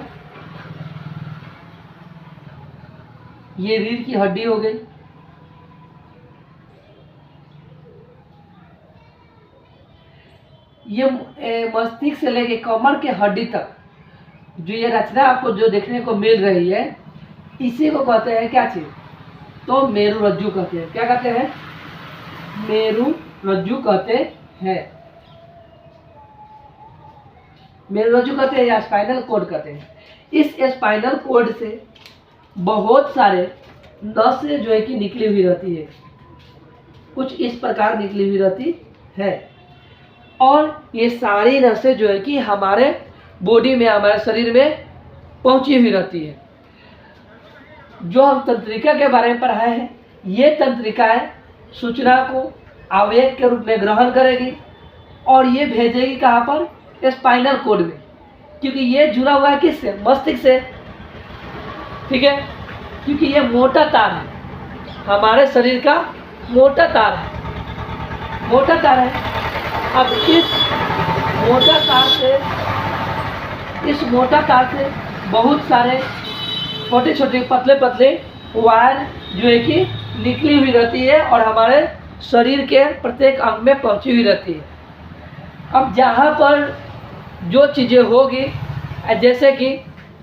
Speaker 1: ये रीढ़ की हड्डी हो गई, ये मस्तिष्क से लेके कमर के हड्डी तक जो ये रचना आपको जो देखने को मिल रही है, इसी को कहते हैं क्या चीज, तो मेरुरज्जु कहते हैं। क्या कहते हैं? मेरुरज्जु कहते हैं। मेरुरज्जु कहते हैं या स्पाइनल कोड कहते हैं। इस स्पाइनल कोड से बहुत सारे नसें जो है कि निकली हुई रहती है, कुछ इस प्रकार निकली हुई रहती है। और ये सारी नसें जो है कि हमारे बॉडी में, हमारे शरीर में पहुंची हुई रहती है। जो हम तंत्रिका के बारे में पढ़ाए हैं, ये तंत्रिकाएं सूचना को आवेग के रूप में ग्रहण करेगी और ये भेजेगी कहाँ पर? स्पाइनल कोड में, क्योंकि ये जुड़ा हुआ है किससे? मस्तिष्क से। ठीक है? क्योंकि ये मोटा तार है, हमारे शरीर का मोटा तार है, मोटा तार है। अब इस मोटा तार से बहुत सारे छोटे छोटे पतले पतले वायर जो है कि निकली हुई रहती है और हमारे शरीर के प्रत्येक अंग में पहुंची हुई रहती है। अब जहाँ पर जो चीज़ें होगी, जैसे कि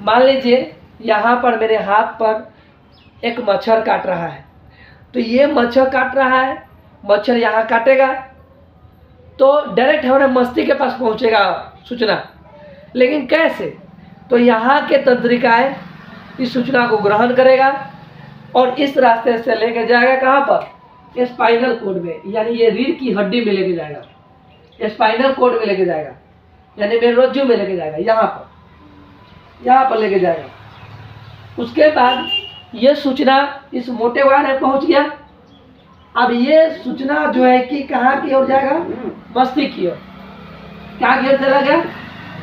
Speaker 1: मान लीजिए यहाँ पर मेरे हाथ पर एक मच्छर काट रहा है, तो ये मच्छर काट रहा है, मच्छर यहाँ काटेगा तो डायरेक्ट हमारे मस्तिष्क के पास पहुँचेगा सूचना। लेकिन कैसे? तो यहाँ के तंत्रिकाएं इस सूचना को ग्रहण करेगा और इस रास्ते से लेके जाएगा कहाँ पर? स्पाइनल कोड में, यानी ये रीढ़ की हड्डी में लेके जाएगा, स्पाइनल कोड में लेके जाएगा, यानी मेरुरज्जु में लेके जाएगा, यहाँ पर लेके जाएगा। उसके बाद ये सूचना इस मोटे वायर में पहुँच गया। अब ये सूचना जो है कि कहाँ की ओर जाएगा? मस्तिष्क की ओर। क्या की ओर चला गया?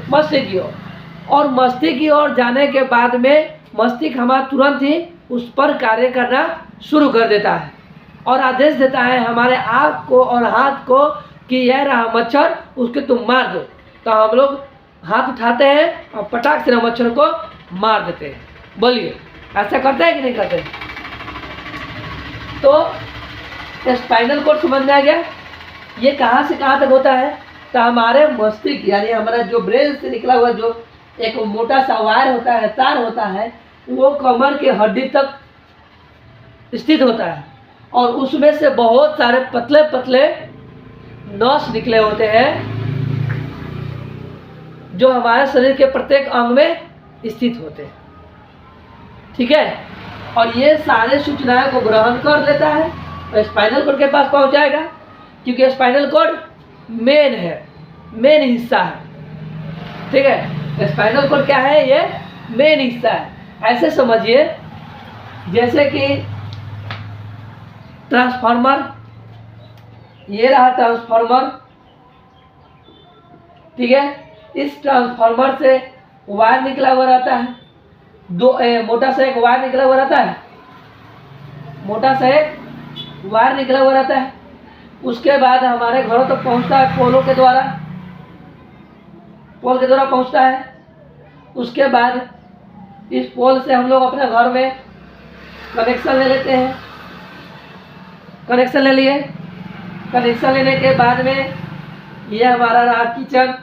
Speaker 1: मस्तिष्क की ओर। और मस्तिष्क की ओर जाने के बाद में मस्तिष्क हमारा तुरंत ही उस पर कार्य करना शुरू कर देता है और आदेश देता है हमारे आँख को और हाथ को कि यह रहा मच्छर, उसके तुम मार दो। तो हम लोग हाथ उठाते हैं और पटाख से मच्छर को मार देते हैं। बोलिए ऐसा करते हैं कि नहीं करते? तो स्पाइनल कोड समझ में आ गया। ये कहाँ से कहाँ तक होता है? तो हमारे मस्तिष्क यानी हमारा जो ब्रेन से निकला हुआ जो एक मोटा सा वायर होता है, तार होता है, वो कमर के हड्डी तक स्थित होता है और उसमें से बहुत सारे पतले पतले नस निकले होते हैं जो हमारे शरीर के प्रत्येक अंग में स्थित होते हैं। ठीक है, और ये सारे सूचनाओं को ग्रहण कर लेता है तो स्पाइनल कोड के पास पहुंच जाएगा, क्योंकि स्पाइनल कोड मेन है, मेन हिस्सा है। ठीक है, स्पाइनल कोड क्या है? ये मेन हिस्सा है। ऐसे समझिए जैसे कि ट्रांसफार्मर, ये रहा ट्रांसफार्मर। ठीक है, इस ट्रांसफार्मर से वायर निकला हुआ रहता है, मोटा सा एक वायर निकला हुआ रहता है, मोटा सा एक वायर निकला हुआ रहता है। उसके बाद हमारे घरों तक पहुंचता है पोल के द्वारा पहुंचता है। उसके बाद इस पोल से हम लोग अपने घर में कनेक्शन ले लेते हैं। कनेक्शन ले लिए, कनेक्शन लेने के बाद में ये हमारा रहा किचन,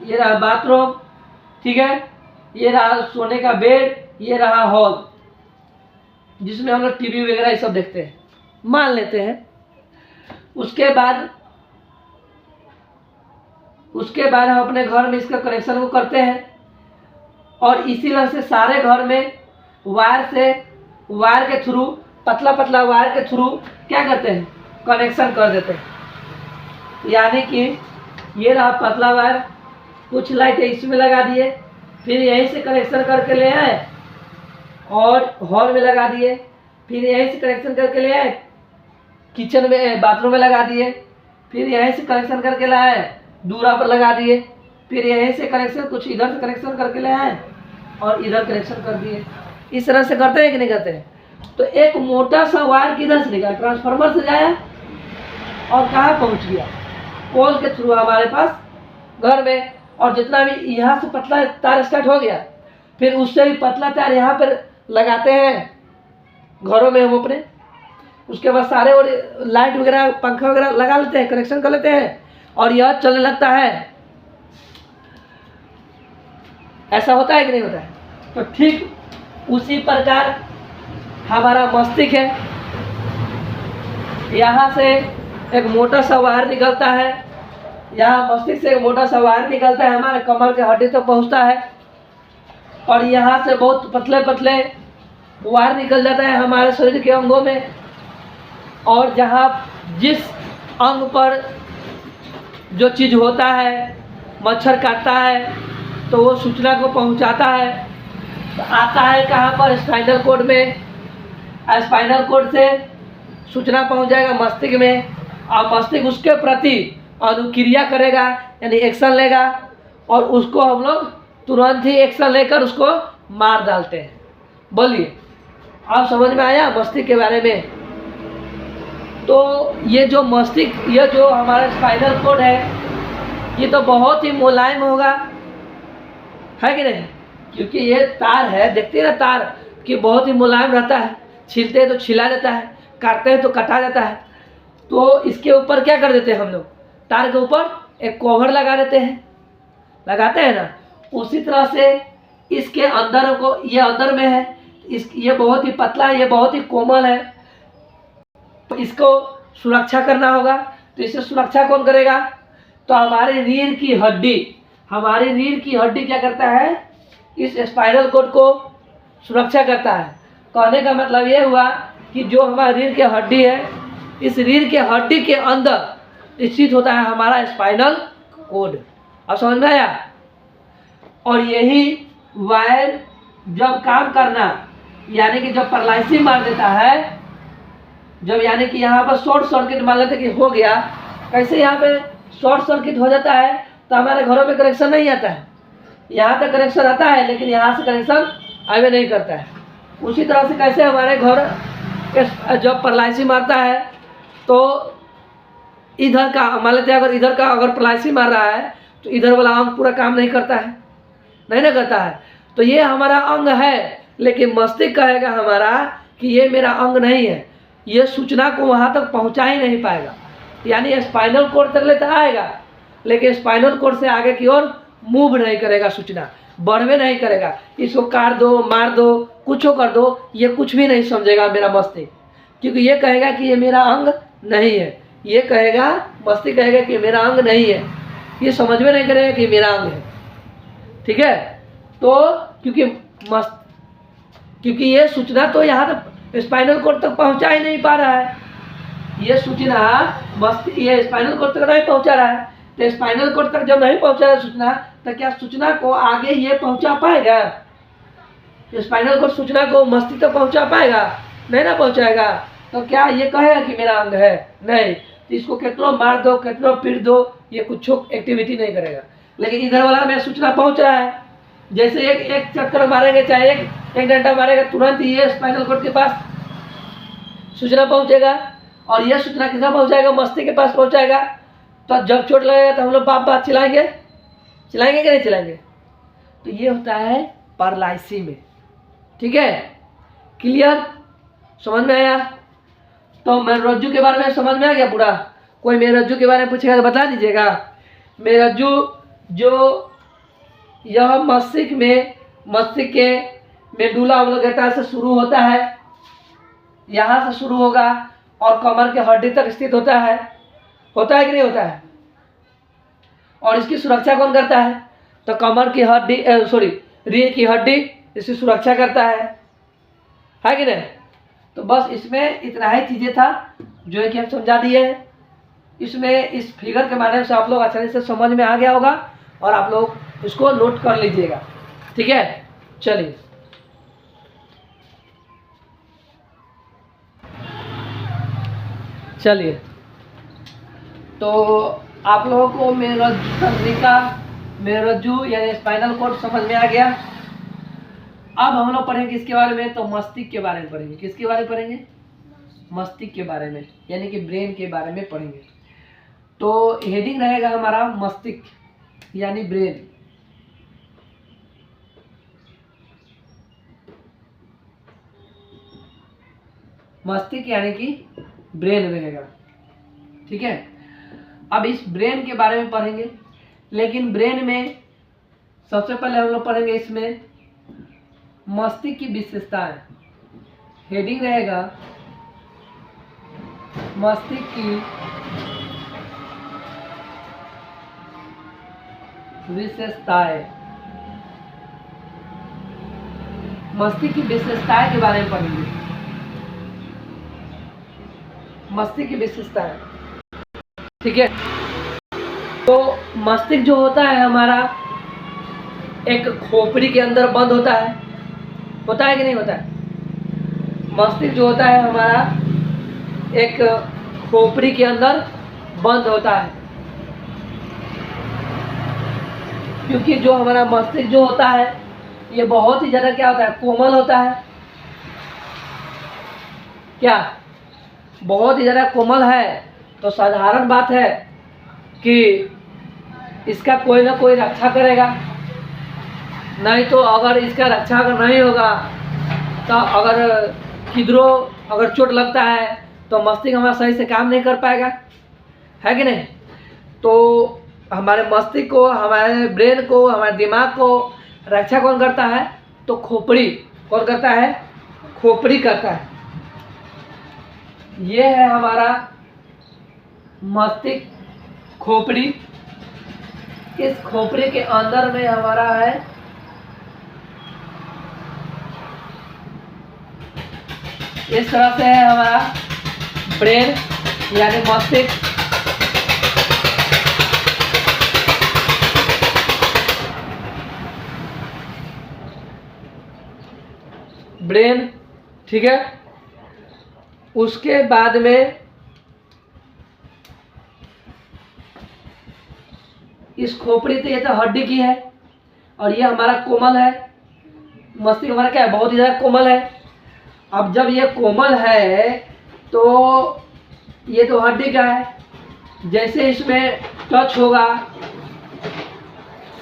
Speaker 1: ये रहा बाथरूम। ठीक है, ये रहा सोने का बेड, ये रहा हॉल जिसमें हम लोग टीवी वगैरह ये सब देखते हैं, मान लेते हैं। उसके बाद हम अपने घर में इसका कनेक्शन को करते हैं और इसी तरह से सारे घर में वायर के थ्रू, पतला पतला वायर के थ्रू क्या करते हैं? कनेक्शन कर देते हैं। यानी कि ये रहा पतला वायर, कुछ लाइटें इसमें लगा दिए, फिर यहीं से कनेक्शन करके ले आए और हॉल में लगा दिए, फिर यहीं से कनेक्शन करके ले आए किचन में, बाथरूम में लगा दिए, फिर यहीं से कनेक्शन करके लाए दूरा पर लगा दिए, फिर यहीं से कनेक्शन कुछ इधर से कनेक्शन करके ले आए और इधर कनेक्शन कर दिए। इस तरह से करते हैं कि नहीं करते हैं? तो एक मोटा सा वायर किधर से निकला? ट्रांसफार्मर से जाया और कहाँ पहुँच गया? पोल के थ्रू हमारे पास घर में। और जितना भी यहाँ से पतला तार स्टार्ट हो गया, फिर उससे भी पतला तार यहाँ पर लगाते हैं घरों में हम अपने। उसके बाद सारे और लाइट वगैरह पंखा वगैरह लगा लेते हैं, कनेक्शन कर लेते हैं और यह चलने लगता है। ऐसा होता है कि नहीं होता है? तो ठीक उसी प्रकार हमारा मस्तिष्क है। यहाँ से एक मोटा सा वायर निकलता है, यहाँ मस्तिष्क से एक मोटा सा वायर निकलता है, हमारे कमर के हड्डी तक पहुँचता है और यहाँ से बहुत पतले पतले वायर निकल जाता है हमारे शरीर के अंगों में। और जहाँ जिस अंग पर जो चीज़ होता है, मच्छर काटता है, तो वो सूचना को पहुँचाता है। तो आता है कहाँ पर? स्पाइनल कोड में। स्पाइनल कोड से सूचना पहुँच जाएगा मस्तिष्क में और मस्तिष्क उसके प्रति अनुक्रिया करेगा, यानी एक्शन लेगा और उसको हम लोग तुरंत ही एक्शन लेकर उसको मार डालते हैं। बोलिए आप समझ में आया मस्तिष्क के बारे में? तो ये जो मस्तिष्क, ये जो हमारा स्पाइनल कोड है, ये तो बहुत ही मुलायम होगा, है कि नहीं? क्योंकि ये तार है, देखते हैं ना तार कि बहुत ही मुलायम रहता है, छीलते हैं तो छिला जाता है, काटते हैं तो कटा जाता है। तो इसके ऊपर क्या कर देते हैं हम लोग? तार के ऊपर एक कवर लगा देते हैं, लगाते हैं ना। उसी तरह से इसके अंदर को, ये अंदर में है, ये बहुत ही पतला है, ये बहुत ही कोमल है, तो इसको सुरक्षा करना होगा। तो इसे सुरक्षा कौन करेगा? तो हमारी रीढ़ की हड्डी, हमारी रीढ़ की हड्डी क्या करता है? इस स्पाइनल कोड को सुरक्षा करता है। कहने का मतलब ये हुआ कि जो हमारी रीढ़ की हड्डी है, इस रीढ़ की हड्डी के अंदर स्थित होता है हमारा स्पाइनल कोड। अब समझ में आया? और यही वायर जब काम करना, यानी कि जब पैरालिसिस मार देता है, जब यानी कि यहाँ पर शॉर्ट सर्किट मान लेते कि हो गया, कैसे यहाँ पे शॉर्ट सर्किट हो जाता है तो हमारे घरों में कनेक्शन नहीं आता है, यहाँ तक कनेक्शन आता है लेकिन यहाँ से कनेक्शन आगे नहीं करता है। उसी तरह से कैसे हमारे घर जब पैरालाइसिस मारता है तो इधर का मान लेते हैं, अगर इधर का अगर पैरालाइसिस मार रहा है तो इधर वाला अंग पूरा काम नहीं करता है, नहीं ना करता है। तो ये हमारा अंग है, लेकिन मस्तिष्क कहेगा हमारा कि ये मेरा अंग नहीं है, ये सूचना को वहाँ तक पहुँचा ही नहीं पाएगा। यानी स्पाइनल कॉर्ड तक लेता आएगा लेकिन स्पाइनल कॉर्ड से आगे की ओर मूव नहीं करेगा, सूचना बढ़वे नहीं करेगा। इसको काट दो, मार दो, कुछ कर दो, ये कुछ भी नहीं समझेगा मेरा मस्तिष्क, क्योंकि ये कहेगा कि ये मेरा अंग नहीं है। ये कहेगा, मस्तिष्क कहेगा कि मेरा अंग नहीं है, ये समझ में नहीं करेगा कि मेरा अंग है। ठीक है, तो क्योंकि ये सूचना तो यहाँ तक स्पाइनल कॉर्ड तक पहुँचा ही नहीं पा रहा है। ये सूचना ये स्पाइनल कॉर्ड तक नहीं पहुँचा रहा है। तो स्पाइनल कॉर्ड तक जब नहीं पहुँचा रहा सूचना, तो क्या सूचना को आगे ये पहुँचा पाएगा? स्पाइनल कॉर्ड सूचना को मस्तिष्क तक पहुँचा पाएगा? नहीं ना पहुँचाएगा। तो क्या ये कहेगा कि मेरा अंग है? नहीं। तो इसको कितना मार दो, कितना पीट दो, ये कुछ एक्टिविटी नहीं करेगा। लेकिन इधर वाला में सूचना पहुँच रहा है। जैसे एक चक्कर मारेंगे, चाहे एक डंडा मारेगा, तुरंत ये स्पाइनल कॉर्ड के पास सूचना पहुँचेगा और यह सूचना कितना पहुँचाएगा? मस्तिष्क के पास पहुँचाएगा। तो जब चोट लगेगा तो हम लोग बाप चिल्लाएंगे कि नहीं चिल्लाएंगे? तो ये होता है पैरालाइसिस में। ठीक है, क्लियर, समझ में आया? तो मेरुरज्जु के बारे में समझ में आ गया पूरा? कोई मेरुरज्जु के बारे में पूछेगा तो बता दीजिएगा। मेरुरज्जु जो यह मस्तिष्क के मेडुला ऑब्लिंगेटा से शुरू होता है, यहाँ से शुरू होगा और कमर के हड्डी तक स्थित होता है कि नहीं होता है? और इसकी सुरक्षा कौन करता है? तो कमर की हड्डी रीढ़ की हड्डी इसकी सुरक्षा करता है कि नहीं? तो बस इसमें इतना ही चीज़ें था जो है कि हम समझा दिए हैं। इसमें इस फिगर के माध्यम से आप लोग आसानी से समझ में आ गया होगा और आप लोग इसको नोट कर लीजिएगा। ठीक है, चलिए तो आप लोगों को मेरुरज्जु यानी स्पाइनल कॉर्ड समझ में आ गया। अब हम लोग पढ़ेंगे इसके बारे में, तो मस्तिष्क के बारे में पढ़ेंगे। किसके बारे में पढ़ेंगे? मस्तिष्क के बारे में, यानी कि ब्रेन के बारे में पढ़ेंगे। तो हेडिंग रहेगा हमारा मस्तिष्क यानी ब्रेन। मस्तिष्क यानी कि ब्रेन रहेगा। ठीक है, अब इस ब्रेन के बारे में पढ़ेंगे, लेकिन ब्रेन में सबसे पहले हम लोग पढ़ेंगे इसमें मस्तिष्क की विशेषताएं। हेडिंग रहेगा मस्तिष्क की विशेषताएं। मस्तिष्क की विशेषताएं के बारे में पढ़ेंगे। मस्तिष्क की विशेषताएं, ठीक है। तो मस्तिष्क जो होता है हमारा एक खोपड़ी के अंदर बंद होता है कि नहीं होता है? मस्तिष्क जो होता है हमारा एक खोपड़ी के अंदर बंद होता है, क्योंकि जो हमारा मस्तिष्क जो होता है ये बहुत ही ज़्यादा क्या होता है? कोमल होता है। क्या बहुत ही ज़्यादा कोमल है? तो साधारण बात है कि इसका कोई ना कोई रक्षा करेगा। नहीं तो अगर इसका रक्षा अगर नहीं होगा तो अगर किधरों अगर चोट लगता है तो मस्तिष्क हमारा सही से काम नहीं कर पाएगा, है कि नहीं? तो हमारे मस्तिष्क को, हमारे ब्रेन को, हमारे दिमाग को रक्षा कौन करता है? तो खोपड़ी। कौन करता है? खोपड़ी करता है। ये है हमारा मस्तिष्क खोपड़ी। इस खोपड़ी के अंदर में हमारा है इस तरह से है हमारा ब्रेन यानी मस्तिष्क। ब्रेन, ठीक है। उसके बाद में इस खोपड़ी तो ये तो हड्डी की है, और ये हमारा कोमल है, मस्तिष्क हमारा क्या है, बहुत ही ज़्यादा कोमल है। अब जब ये कोमल है तो ये तो हड्डी का है, जैसे इसमें टच होगा,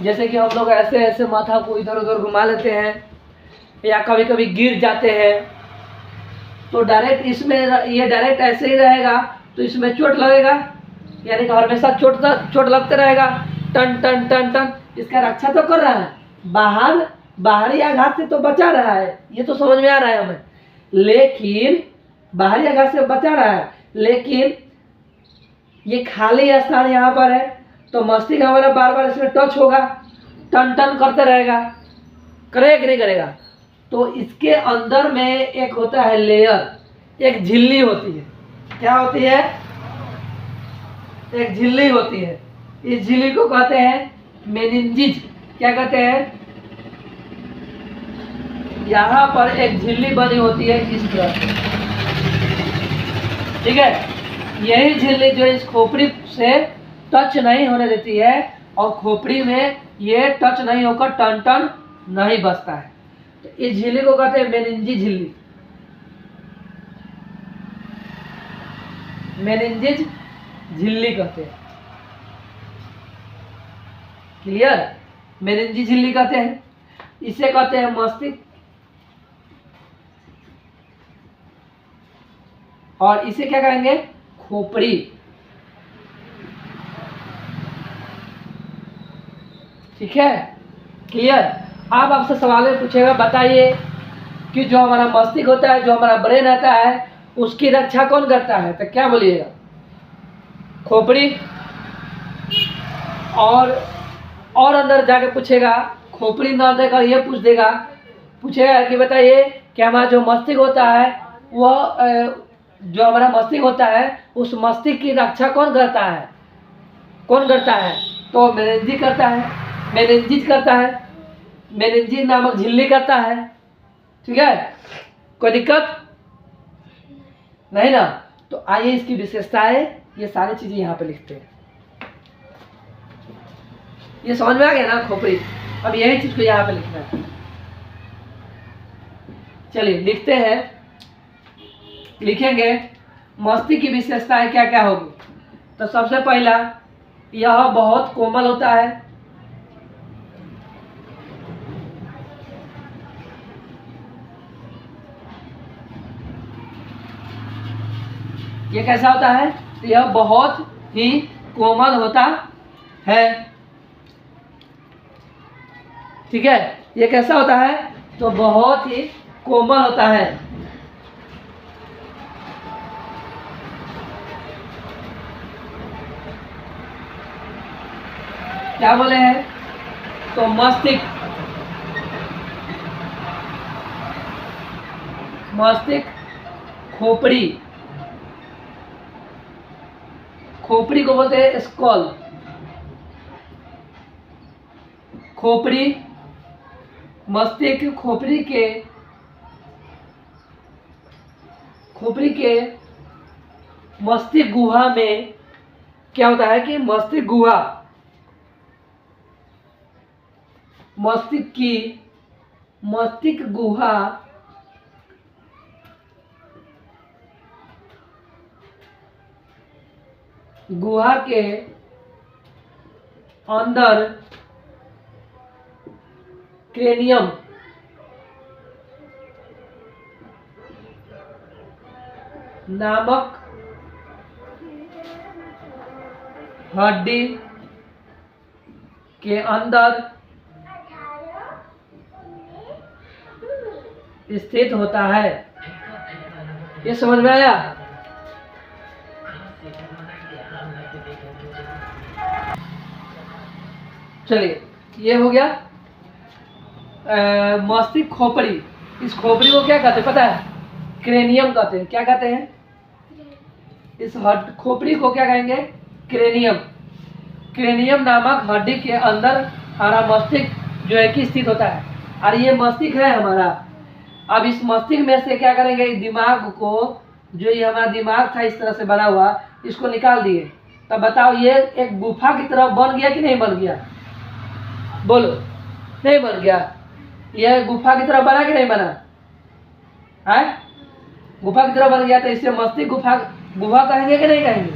Speaker 1: जैसे कि हम लोग ऐसे ऐसे माथा को इधर उधर घुमा लेते हैं या कभी कभी गिर जाते हैं, तो डायरेक्ट इसमें ये डायरेक्ट ऐसे ही रहेगा तो इसमें चोट लगेगा, यानी कि हमेशा चोट लगते रहेगा, टन टन टन टन। इसका रक्षा तो कर रहा है, बाहरी आघात से तो बचा रहा है, ये तो समझ में आ रहा है हमें, लेकिन बाहरी आघात से बचा रहा है, लेकिन ये खाली स्थान यहाँ पर है तो मस्तिष्क हमारा बार बार इसमें टच होगा, टन टन करते रहेगा, करेगा कि नहीं करेगा। तो इसके अंदर में एक होता है लेयर, एक झिल्ली होती है। क्या होती है? एक झिल्ली होती है। इस झिल्ली को कहते हैं मेनिंजिज। क्या कहते हैं? यहाँ पर एक झिल्ली बनी होती है इस तरह से, ठीक है। यही झिल्ली जो इस खोपड़ी से टच नहीं होने देती है और खोपड़ी में ये टच नहीं होकर टन टन नहीं बसता है, तो इस झिल्ली को कहते हैं मेनिंजी झिल्ली, मेनिंजिज झिल्ली कहते हैं। क्लियर? मेनिंजी झिल्ली कहते हैं, इसे कहते हैं मस्तिष्क, और इसे क्या कहेंगे? खोपड़ी। ठीक है, क्लियर? अब आपसे सवाल पूछेगा, बताइए कि जो हमारा मस्तिष्क होता है, जो हमारा ब्रेन रहता है, उसकी रक्षा कौन करता है? तो क्या बोलिएगा? खोपड़ी। और अंदर जाके पूछेगा, खोपड़ी ना देकर ये पूछेगा कि बताइए कि हमारा जो मस्तिष्क होता है, वह जो हमारा मस्तिष्क होता है, उस मस्तिष्क की रक्षा कौन करता है? कौन करता है? तो मेनिंजी करता है, मेनिंजिज करता है, मेनिंजी नामक झिल्ली करता है। ठीक है, कोई दिक्कत नहीं ना? तो आइए इसकी विशेषताएं, ये सारी चीजें यहाँ पे लिखते हैं। ये समझ में आ गया ना खोपड़ी? अब यही चीज को यहाँ पे लिखना है। चलिए लिखते हैं, लिखेंगे मस्तिष्क की विशेषताएं क्या क्या होगी। तो सबसे पहला, यह बहुत कोमल होता है। ये कैसा होता है? यह बहुत ही कोमल होता है। ठीक है, ये कैसा होता है? तो बहुत ही कोमल होता है। क्या बोले हैं? तो मस्तिष्क खोपड़ी, खोपड़ी को बोलते हैं स्कल। खोपड़ी, मस्तिष्क खोपड़ी के मस्तिष्क गुहा में क्या होता है कि मस्तिष्क गुहा के अंदर क्रेनियम नामक हड्डी के अंदर स्थित होता है। ये समझ में आया? चलिए, ये हो गया मस्तिष्क खोपड़ी। इस खोपड़ी को क्या कहते हैं पता है? क्रेनियम कहते हैं। क्या कहते हैं? इस खोपड़ी को क्या कहेंगे? क्रेनियम। क्रेनियम नामक हड्डी के अंदर हमारा मस्तिष्क जो है कि स्थित होता है, और ये मस्तिष्क है हमारा। अब इस मस्तिष्क में से क्या करेंगे? इस दिमाग को, जो ये हमारा दिमाग था इस तरह से बना हुआ, इसको निकाल दिए। तब बताओ, ये एक गुफा की तरह बन गया कि नहीं बन गया? बोलो। नहीं बन गया। यह गुफा की तरह बना कि नहीं बना है? गुफा की तरह बन गया, तो इससे मस्तिष्क गुफा गुफा कहेंगे कि नहीं कहेंगे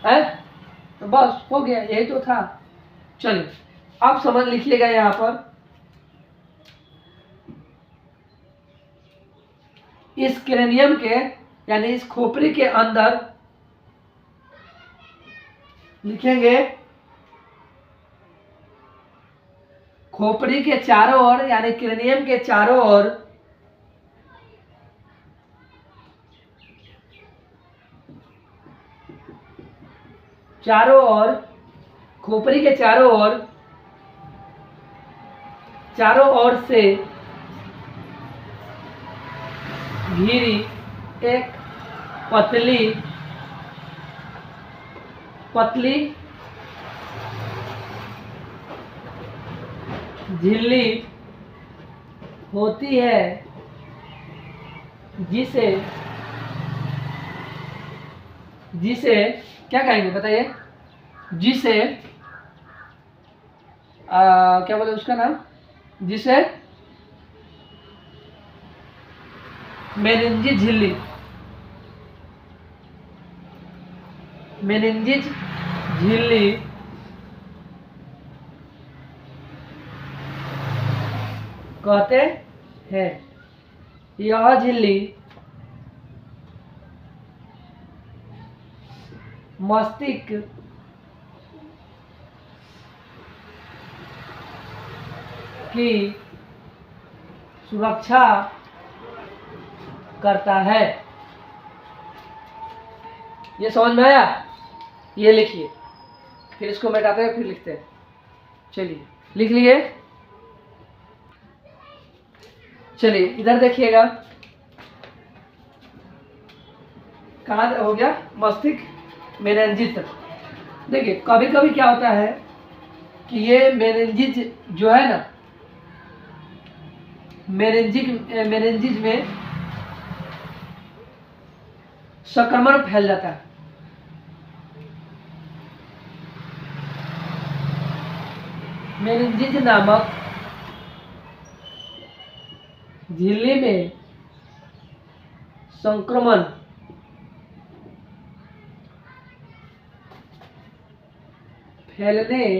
Speaker 1: है? तो बस हो गया, यही तो था। चलिए आप समझ लिखिएगा यहाँ पर, इस क्रेनियम के यानी इस खोपड़ी के अंदर लिखेंगे खोपड़ी के चारों ओर यानी क्रेनियम के चारों ओर खोपड़ी के चारों ओर से घिरी एक पतली झिल्ली होती है, जिसे क्या कहेंगे बताइए? जिसे क्या बोले उसका नाम? जिसे मेनिंजिस झिल्ली कहते हैं। यह झिल्ली मस्तिष्क की सुरक्षा करता है। ये समझ में आया? ये लिखिए, फिर इसको मिटाते हैं, फिर लिखते हैं। चलिए लिख लिए। चलिए इधर देखिएगा, कहाँ हो गया? मस्तिष्क मेनिंजिस तक। देखिए कभी कभी क्या होता है कि ये मेनिंजिस जो है ना, मेनिंजिस में संक्रमण फैल जाता है। मेनिंजिस नामक झिल्ली में संक्रमण फैलने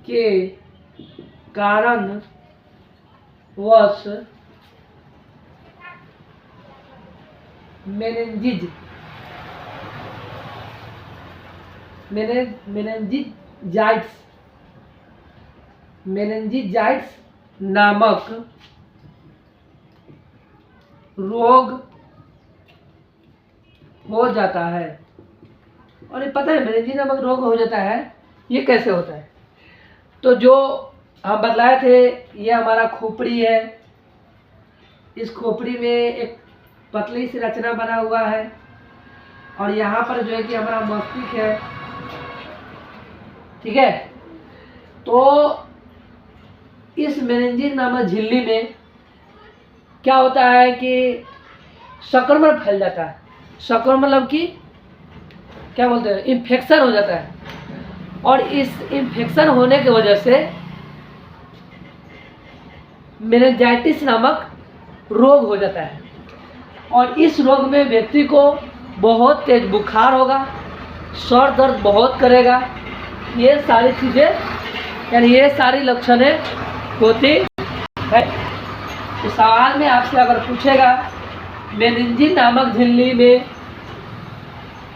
Speaker 1: के कारण वश मेनिंजाइटिस नामक रोग हो जाता है। और ये पता है मेनिंजाइटिस नामक रोग हो जाता है, ये कैसे होता है? तो जो हम बतलाए थे, ये हमारा खोपड़ी है। इस खोपड़ी में एक पतली सी रचना बना हुआ है, और यहाँ पर जो है कि हमारा मस्तिष्क है। ठीक है, तो इस मेनिंजिस नामक झिल्ली में क्या होता है कि संक्रमण फैल जाता है। संक्रमण मतलब कि क्या बोलते हैं? इन्फेक्शन हो जाता है। और इस इन्फेक्शन होने की वजह से मेनिंजाइटिस नामक रोग हो जाता है। और इस रोग में व्यक्ति को बहुत तेज बुखार होगा, सर दर्द बहुत करेगा। ये सारी चीज़ें यानी ये सारी लक्षणें होती है। तो सवाल में आपसे अगर पूछेगा मेनिंजिस नामक झिल्ली में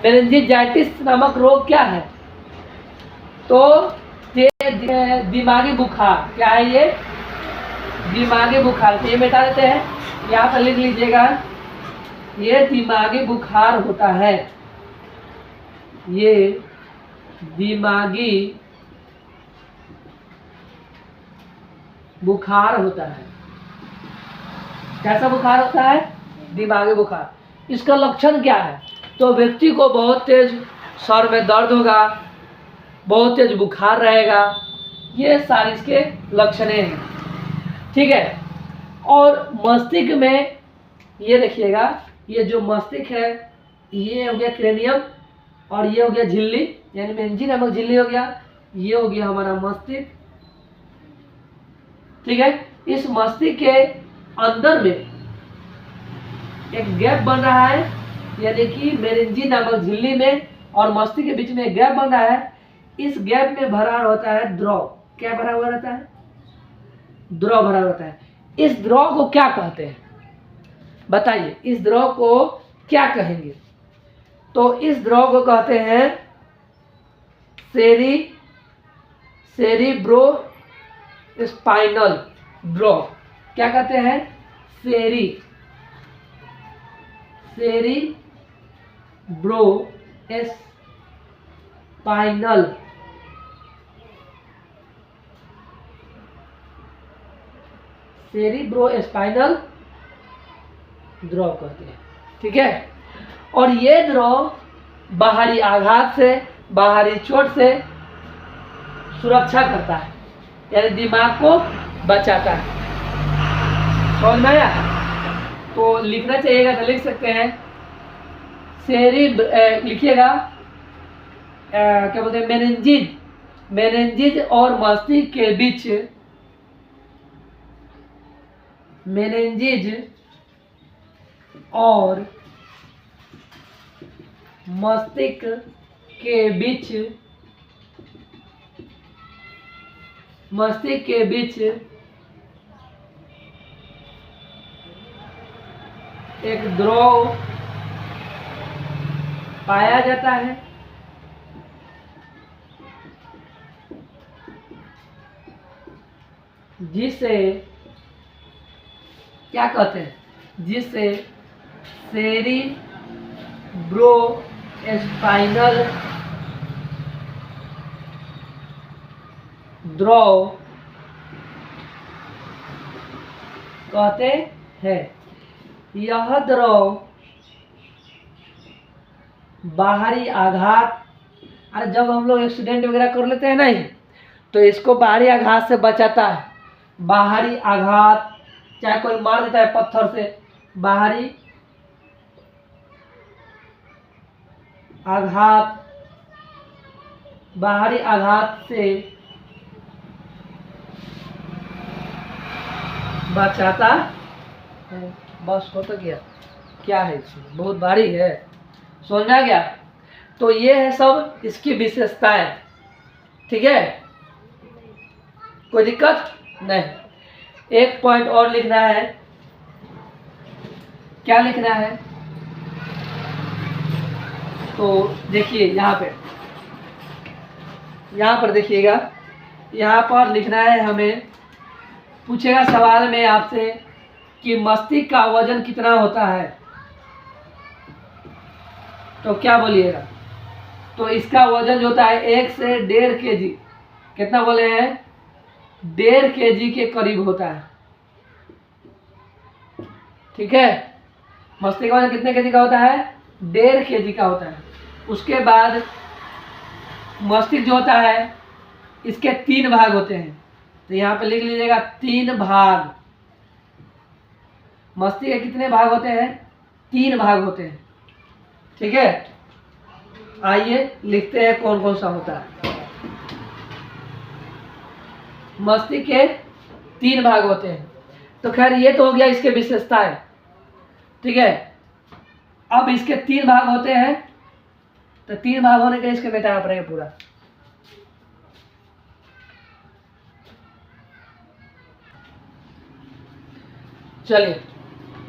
Speaker 1: मेनिंजाइटिस नामक रोग क्या है, तो ये दिमागी बुखार। क्या है ये? दिमागी बुखार। तो ये मिटा देते हैं, यहाँ पर लिख लीजिएगा, ये दिमागी बुखार होता है। ये दिमागी बुखार होता है। कैसा बुखार होता है? दिमागी बुखार। इसका लक्षण क्या है? तो व्यक्ति को बहुत तेज सर में दर्द होगा, बहुत तेज बुखार रहेगा। ये सारी इसके लक्षणें हैं। ठीक है, और मस्तिष्क में ये देखिएगा, ये जो मस्तिष्क है, ये हो गया क्रेनियम, और ये हो गया झिल्ली यानी मेनिंजिस नामक झिल्ली हो गया। ये हो गया हमारा मस्तिष्क, ठीक है। इस मस्तिष्क के अंदर में एक गैप बन रहा है, यानी कि मेनिंजी नामक झिल्ली में और मस्तिष्क के बीच में एक गैप बन रहा है। इस गैप में भरा होता है द्रव। क्या भरा हुआ रहता है? द्रव भरा होता है। इस द्रव को क्या कहते हैं बताइए? इस द्रव को क्या कहेंगे? तो इस द्रव को कहते हैं सेरिब्रो स्पाइनल द्रव। क्या कहते हैं? सेरिब्रो स्पाइनल द्रव कहते हैं, ठीक है। और ये द्रव बाहरी आघात से, बाहरी चोट से सुरक्षा करता है, यानी दिमाग को बचाता है। समझ में आया? तो लिखना चाहिएगा तो लिख सकते हैं लिखिएगा क्या बोलते हैं, मेनिंजेस और मस्तिष्क के बीच, मेनिंजेस और मस्तिष्क के बीच एक द्रव पाया जाता है, जिसे क्या कहते हैं? जिसे सेरिब्रो स्पाइनल द्रव कहते हैं। यह द्रव बाहरी आघात, अरे जब हम लोग एक्सीडेंट वगैरह कर लेते हैं नहीं, तो इसको बाहरी आघात से बचाता है। बाहरी आघात, चाहे कोई मार देता है पत्थर से, बाहरी आघात से बचाता है। बस हो तो गया। क्या है इसमें? बहुत भारी है, समझ में आ गया? तो ये है सब इसकी विशेषताएं, ठीक है। कोई दिक्कत नहीं। एक पॉइंट और लिखना है। क्या लिखना है? तो देखिए यहाँ पर देखिएगा, यहाँ पर लिखना है हमें। पूछेगा सवाल में आपसे कि मस्तिष्क का वजन कितना होता है, तो क्या बोलिएगा? तो इसका वजन जो होता है 1 से 1.5 kg। कितना बोले हैं? 1.5 kg के करीब होता है, ठीक है। मस्तिष्क का वजन कितने केजी का होता है? 1.5 kg का होता है। उसके बाद मस्तिष्क जो होता है, इसके 3 भाग होते हैं। तो यहाँ पे लिख लीजिएगा 3 भाग। मस्तिष्क के कितने भाग होते हैं? 3 भाग होते हैं, ठीक है। आइए लिखते हैं कौन कौन सा होता है। मस्तिष्क के 3 भाग होते हैं। तो खैर ये तो हो गया इसके विशेषताएं, ठीक है। अब इसके 3 भाग होते हैं, तो 3 भाग होने के इसके बेटा पड़ेगा पूरा। चलिए,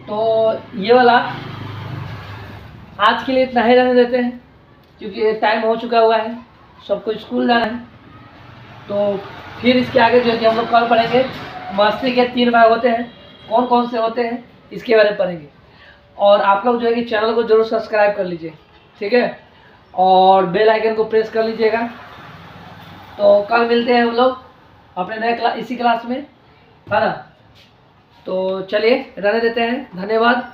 Speaker 1: तो ये वाला आज के लिए इतना ही रहने देते हैं, क्योंकि टाइम हो चुका हुआ है, सबको स्कूल जाना है। तो फिर इसके आगे जो है कि हम लोग कल पढ़ेंगे मस्तिष्क के 3 भाग होते हैं, कौन कौन से होते हैं इसके बारे में पढ़ेंगे। और आप लोग जो है कि चैनल को जरूर सब्सक्राइब कर लीजिए, ठीक है, और बेल आइकन को प्रेस कर लीजिएगा। तो कल मिलते हैं हम लोग अपने नए इसी क्लास में, है ना। तो चलिए रहने देते हैं, धन्यवाद।